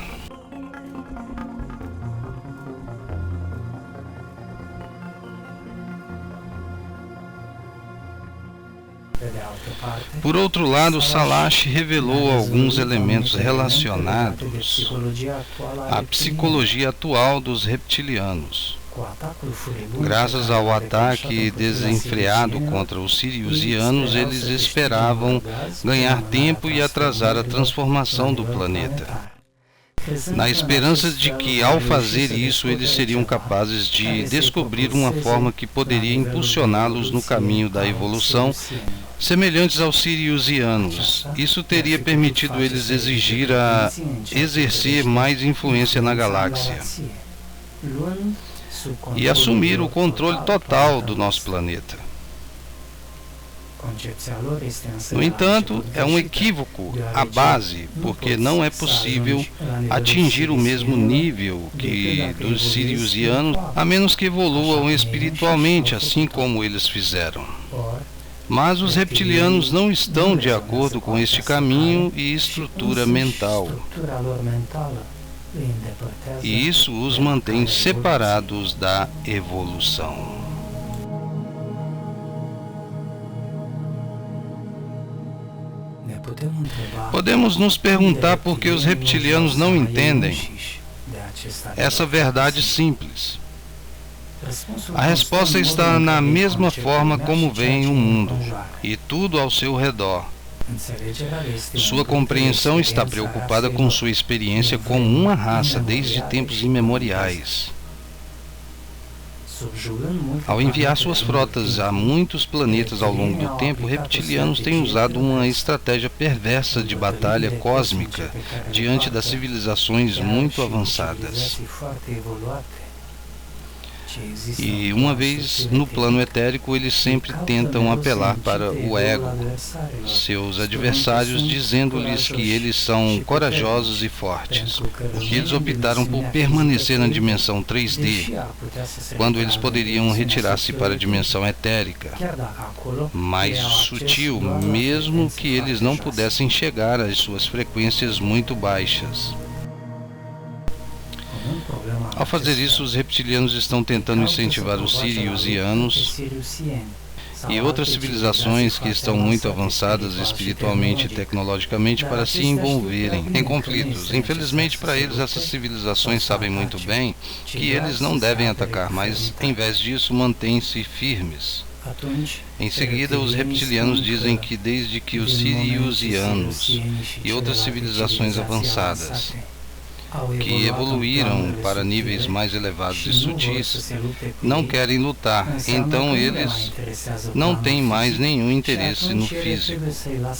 Por outro lado, Salash revelou alguns elementos relacionados à psicologia atual dos reptilianos. Graças ao ataque desenfreado contra os siriusianos, eles esperavam ganhar tempo e atrasar a transformação do planeta, na esperança de que, ao fazer isso, eles seriam capazes de descobrir uma forma que poderia impulsioná-los no caminho da evolução, semelhantes aos siriusianos. Isso teria permitido eles exercer mais influência na galáxia e assumir o controle total do nosso planeta. No entanto, é um equívoco à base, porque não é possível atingir o mesmo nível que dos siriusianos, a menos que evoluam espiritualmente, assim como eles fizeram. Mas os reptilianos não estão de acordo com este caminho e estrutura mental. E isso os mantém separados da evolução. Podemos nos perguntar por que os reptilianos não entendem essa verdade simples. A resposta está na mesma forma como veem o mundo e tudo ao seu redor. Sua compreensão está preocupada com sua experiência como uma raça desde tempos imemoriais. Ao enviar suas frotas a muitos planetas ao longo do tempo, reptilianos têm usado uma estratégia perversa de batalha cósmica diante das civilizações muito avançadas. E uma vez no plano etérico, eles sempre tentam apelar para o ego, seus adversários, dizendo-lhes que eles são corajosos e fortes, porque eles optaram por permanecer na dimensão 3D, quando eles poderiam retirar-se para a dimensão etérica, mais sutil, mesmo que eles não pudessem chegar às suas frequências muito baixas. Ao fazer isso, os reptilianos estão tentando incentivar os siriusianos e outras civilizações que estão muito avançadas espiritualmente e tecnologicamente para se envolverem em conflitos. Infelizmente para eles, essas civilizações sabem muito bem que eles não devem atacar, mas em vez disso mantêm-se firmes. Em seguida, os reptilianos dizem que desde que os siriusianos e outras civilizações avançadas que evoluíram para níveis mais elevados e sutis, não querem lutar, então eles não têm mais nenhum interesse no físico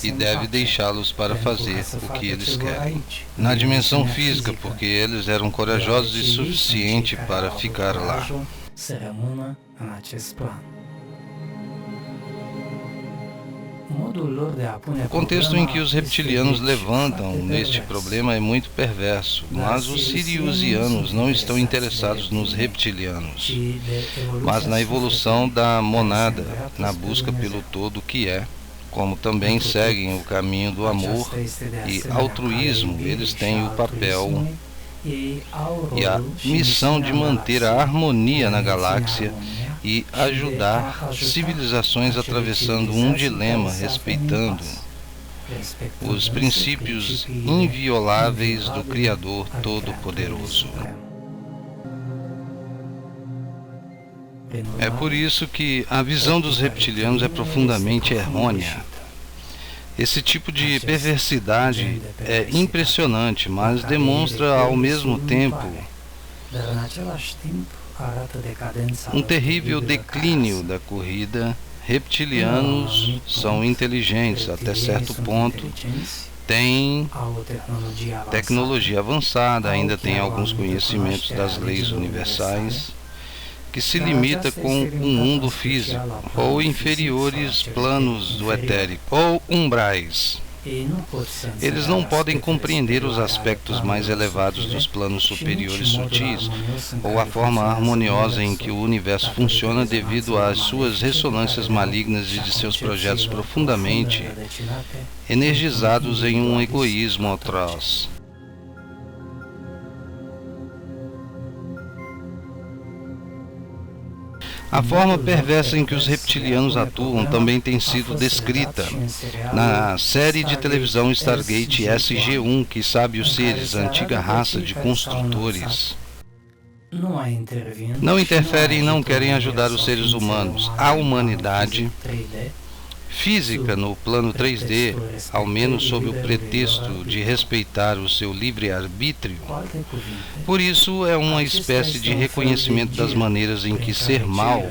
e deve deixá-los para fazer o que eles querem na dimensão física, porque eles eram corajosos o suficiente para ficar lá. O contexto em que os reptilianos levantam neste problema é muito perverso, mas os siriusianos não estão interessados nos reptilianos, mas na evolução da monada, na busca pelo todo que é. Como também seguem o caminho do amor e altruísmo, eles têm o papel e a missão de manter a harmonia na galáxia e ajudar civilizações atravessando um dilema, respeitando os princípios invioláveis do Criador Todo-Poderoso. É por isso que a visão dos reptilianos é profundamente errônea. Esse tipo de perversidade é impressionante, mas demonstra ao mesmo tempo um terrível declínio da corrida. Reptilianos são inteligentes até certo ponto, têm tecnologia avançada, ainda têm alguns conhecimentos das leis universais, que se limita com o mundo físico, ou inferiores planos do etérico, ou umbrais. Eles não podem compreender os aspectos mais elevados dos planos superiores sutis, ou a forma harmoniosa em que o universo funciona devido às suas ressonâncias malignas e de seus projetos profundamente energizados em um egoísmo atroz. A forma perversa em que os reptilianos atuam também tem sido descrita na série de televisão Stargate SG-1, que sabe os seres, a antiga raça de construtores. Não interferem e não querem ajudar os seres humanos. A humanidade física no plano 3D, ao menos sob o pretexto de respeitar o seu livre-arbítrio. Por isso, é uma espécie de reconhecimento das maneiras em que ser mal,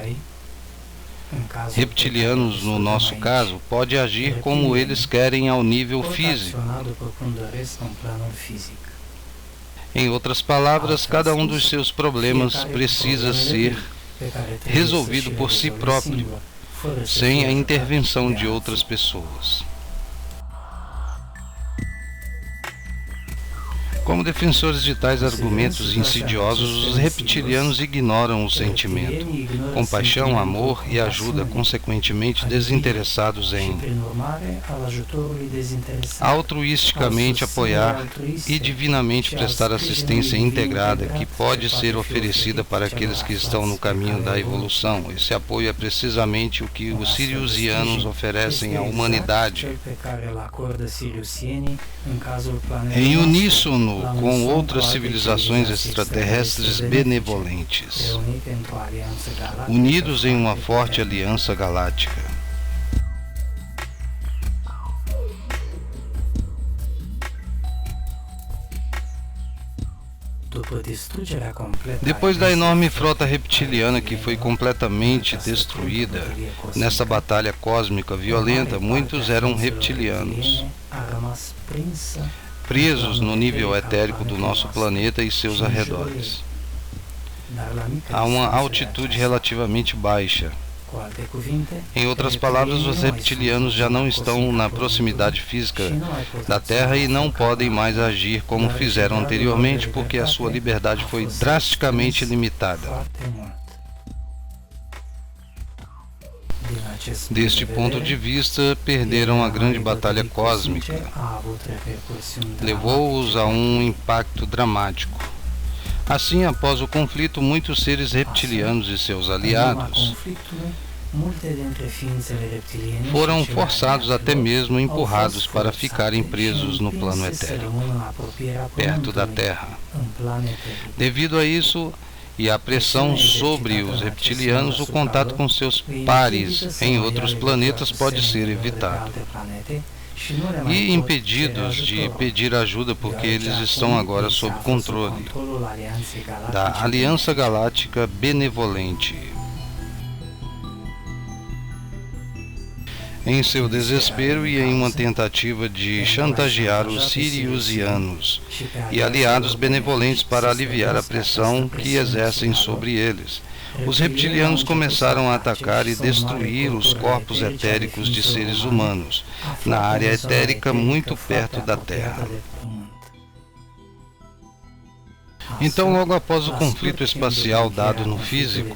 reptilianos no nosso caso, pode agir como eles querem ao nível físico. Em outras palavras, cada um dos seus problemas precisa ser resolvido por si próprio, sem a intervenção de outras pessoas. Como defensores de tais argumentos insidiosos, os reptilianos ignoram o sentimento, compaixão, amor e ajuda, consequentemente desinteressados em altruisticamente apoiar e divinamente prestar assistência integrada que pode ser oferecida para aqueles que estão no caminho da evolução. Esse apoio é precisamente o que os siriusianos oferecem à humanidade, em uníssono com outras civilizações extraterrestres benevolentes, unidos em uma forte aliança galáctica. Depois da enorme frota reptiliana que foi completamente destruída nessa batalha cósmica violenta, muitos eram reptilianos, presos no nível etérico do nosso planeta e seus arredores, a uma altitude relativamente baixa. Em outras palavras, os reptilianos já não estão na proximidade física da Terra e não podem mais agir como fizeram anteriormente, porque a sua liberdade foi drasticamente limitada. Deste ponto de vista, perderam a grande batalha cósmica. Levou-os a um impacto dramático. Assim, após o conflito, muitos seres reptilianos e seus aliados foram forçados, até mesmo empurrados, para ficarem presos no plano etérico, perto da Terra. Devido a isso e à pressão sobre os reptilianos, o contato com seus pares em outros planetas pode ser evitado e impedidos de pedir ajuda, porque eles estão agora sob controle da Aliança Galáctica Benevolente. Em seu desespero e em uma tentativa de chantagear os siriusianos e aliados benevolentes para aliviar a pressão que exercem sobre eles, os reptilianos começaram a atacar e destruir os corpos etéricos de seres humanos na área etérica muito perto da Terra. Então, logo após o conflito espacial dado no físico,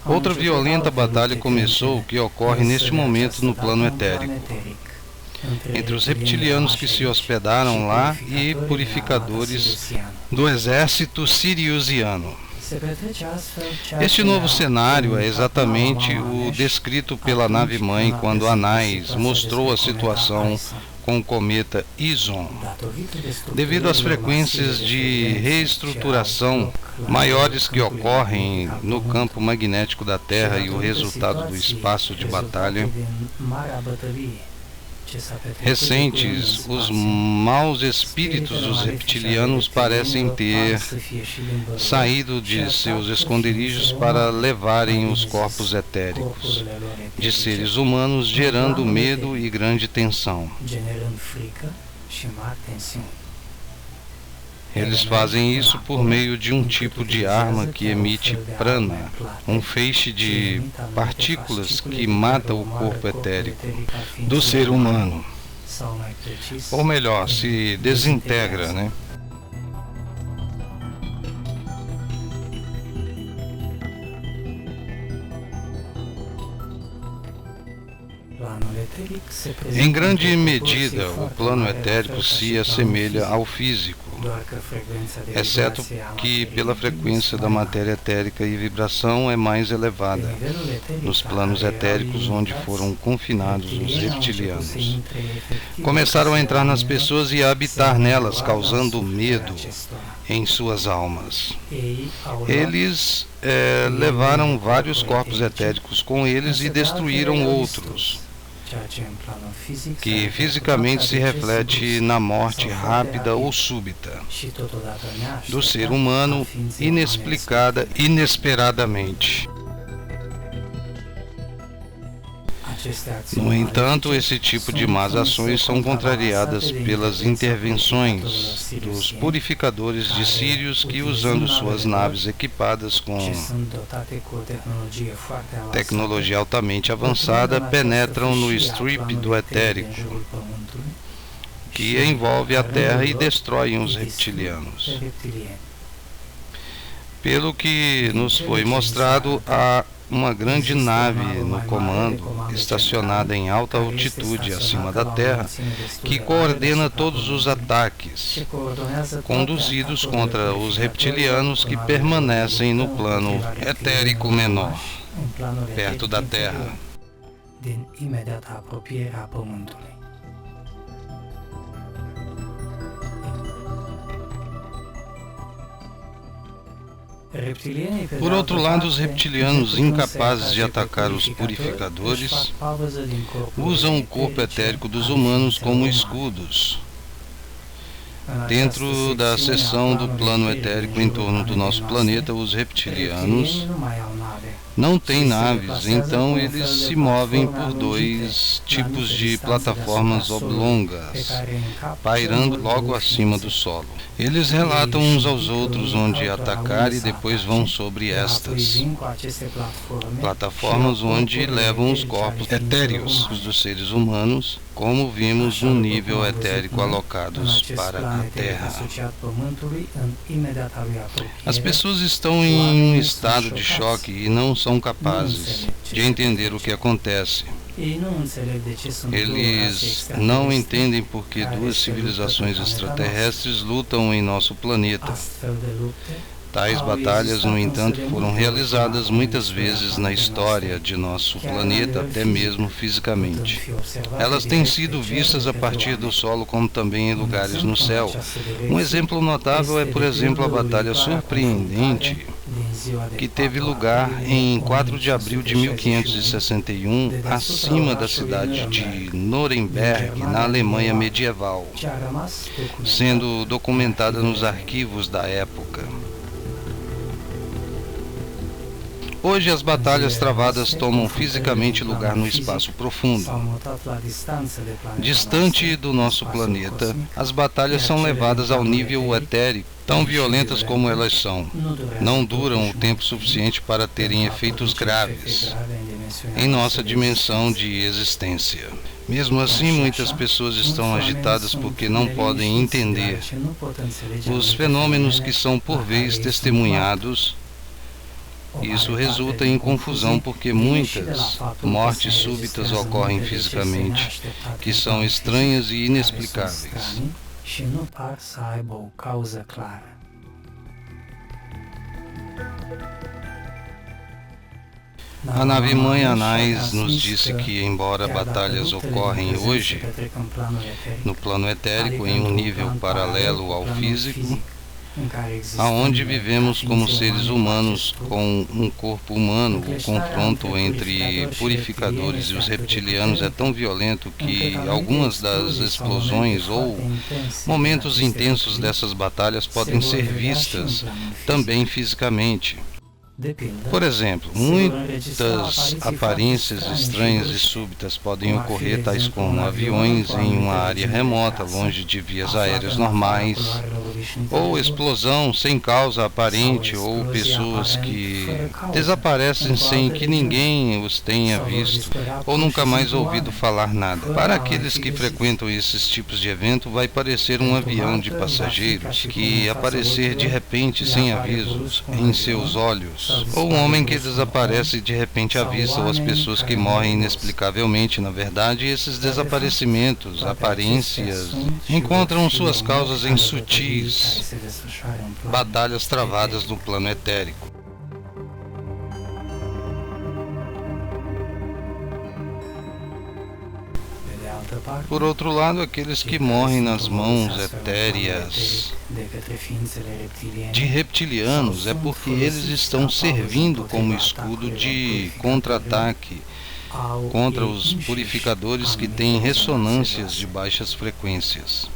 outra violenta batalha começou, que ocorre neste momento no plano etérico, entre os reptilianos que se hospedaram lá e purificadores do exército siriusiano. Este novo cenário é exatamente o descrito pela nave-mãe quando Anais mostrou a situação com o cometa Ison, devido às frequências de reestruturação maiores que ocorrem no campo magnético da Terra e o resultado do espaço de batalha recentes, os maus espíritos dos reptilianos parecem ter saído de seus esconderijos para levarem os corpos etéricos de seres humanos, gerando medo e grande tensão. Eles fazem isso por meio de um tipo de arma que emite prana, um feixe de partículas que mata o corpo etérico do ser humano. Ou melhor, se desintegra, né? Em grande medida, o plano etérico se assemelha ao físico, exceto que pela frequência da matéria etérica e vibração é mais elevada nos planos etéricos onde foram confinados os reptilianos. Começaram a entrar nas pessoas e a habitar nelas, causando medo em suas almas. Eles levaram vários corpos etéricos com eles e destruíram outros, que fisicamente se reflete na morte rápida ou súbita do ser humano, inexplicada inesperadamente. No entanto, esse tipo de más ações são contrariadas pelas intervenções dos purificadores de Sírius que, usando suas naves equipadas com tecnologia altamente avançada, penetram no strip do etérico, que envolve a Terra e destroem os reptilianos. Pelo que nos foi mostrado, há uma grande nave no comando, estacionada em alta altitude acima da Terra, que coordena todos os ataques conduzidos contra os reptilianos que permanecem no plano etérico menor, perto da Terra. Por outro lado, os reptilianos, incapazes de atacar os purificadores, usam o corpo etérico dos humanos como escudos. Dentro da seção do plano etérico em torno do nosso planeta, os reptilianos não têm naves, então eles se movem por dois tipos de plataformas oblongas, pairando logo acima do solo. Eles relatam uns aos outros onde atacar e depois vão sobre estas plataformas onde levam os corpos etéreos dos seres humanos, como vimos no nível etérico alocados para a Terra. As pessoas estão em um estado de choque e não são capazes de entender o que acontece. Eles não entendem por que duas civilizações extraterrestres lutam em nosso planeta. Tais batalhas, no entanto, foram realizadas muitas vezes na história de nosso planeta, até mesmo fisicamente. Elas têm sido vistas a partir do solo, como também em lugares no céu. Um exemplo notável é, por exemplo, a batalha surpreendente que teve lugar em 4 de abril de 1561, acima da cidade de Nuremberg, na Alemanha medieval, sendo documentada nos arquivos da época. Hoje as batalhas travadas tomam fisicamente lugar no espaço profundo. Distante do nosso planeta, as batalhas são levadas ao nível etérico, tão violentas como elas são. Não duram o tempo suficiente para terem efeitos graves em nossa dimensão de existência. Mesmo assim, muitas pessoas estão agitadas porque não podem entender os fenômenos que são por vezes testemunhados. Isso resulta em confusão porque muitas mortes súbitas ocorrem fisicamente, que são estranhas e inexplicáveis. A nave-mãe Anais nos disse que, embora batalhas ocorrem hoje no plano etérico em um nível paralelo ao físico, aonde vivemos como seres humanos com um corpo humano, o confronto entre purificadores e os reptilianos é tão violento que algumas das explosões ou momentos intensos dessas batalhas podem ser vistas também fisicamente. Por exemplo, muitas aparências estranhas e súbitas podem ocorrer, tais como aviões em uma área remota, longe de vias aéreas normais, ou explosão sem causa aparente, ou pessoas que desaparecem sem que ninguém os tenha visto, ou nunca mais ouvido falar nada. Para aqueles que frequentam esses tipos de evento, vai parecer um avião de passageiros que aparecer de repente sem avisos em seus olhos, ou um homem que desaparece de repente à vista, ou as pessoas que morrem inexplicavelmente. Na verdade, esses desaparecimentos, aparências, encontram suas causas em sutis batalhas travadas no plano etérico. Por outro lado, aqueles que morrem nas mãos etéreas de reptilianos é porque eles estão servindo como escudo de contra-ataque contra os purificadores que têm ressonâncias de baixas frequências.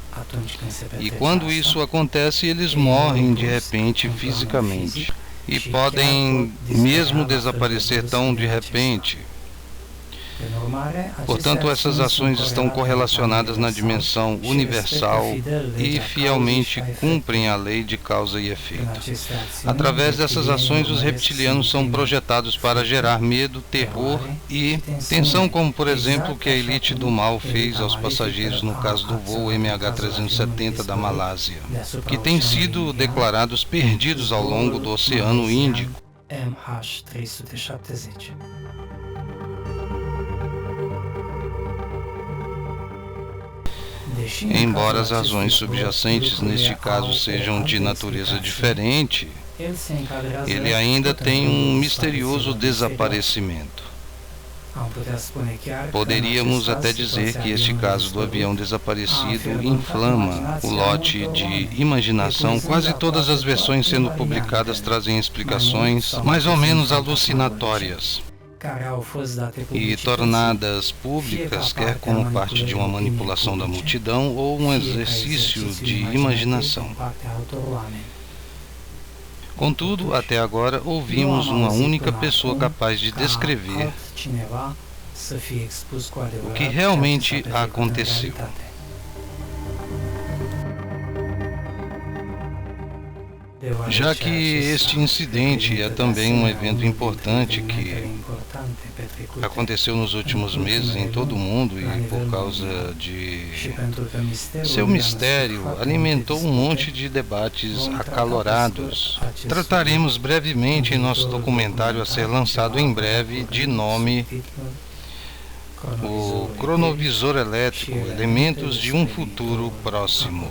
E quando isso acontece, eles morrem de repente fisicamente e podem mesmo desaparecer tão de repente. Portanto, essas ações estão correlacionadas na dimensão universal e fielmente cumprem a lei de causa e efeito. Através dessas ações, os reptilianos são projetados para gerar medo, terror e tensão, como por exemplo o que a elite do mal fez aos passageiros no caso do voo MH370 da Malásia, que têm sido declarados perdidos ao longo do Oceano Índico. Embora as razões subjacentes neste caso sejam de natureza diferente, ele ainda tem um misterioso desaparecimento. Poderíamos até dizer que este caso do avião desaparecido inflama o lote de imaginação. Quase todas as versões sendo publicadas trazem explicações mais ou menos alucinatórias e tornadas públicas, quer como parte de uma manipulação da multidão ou um exercício de imaginação. Contudo, até agora, ouvimos uma única pessoa capaz de descrever o que realmente aconteceu. Já que este incidente é também um evento importante que aconteceu nos últimos meses em todo o mundo e por causa de seu mistério alimentou um monte de debates acalorados. Trataremos brevemente em nosso documentário a ser lançado em breve, de nome O Cronovisor Elétrico, Elementos de um Futuro Próximo.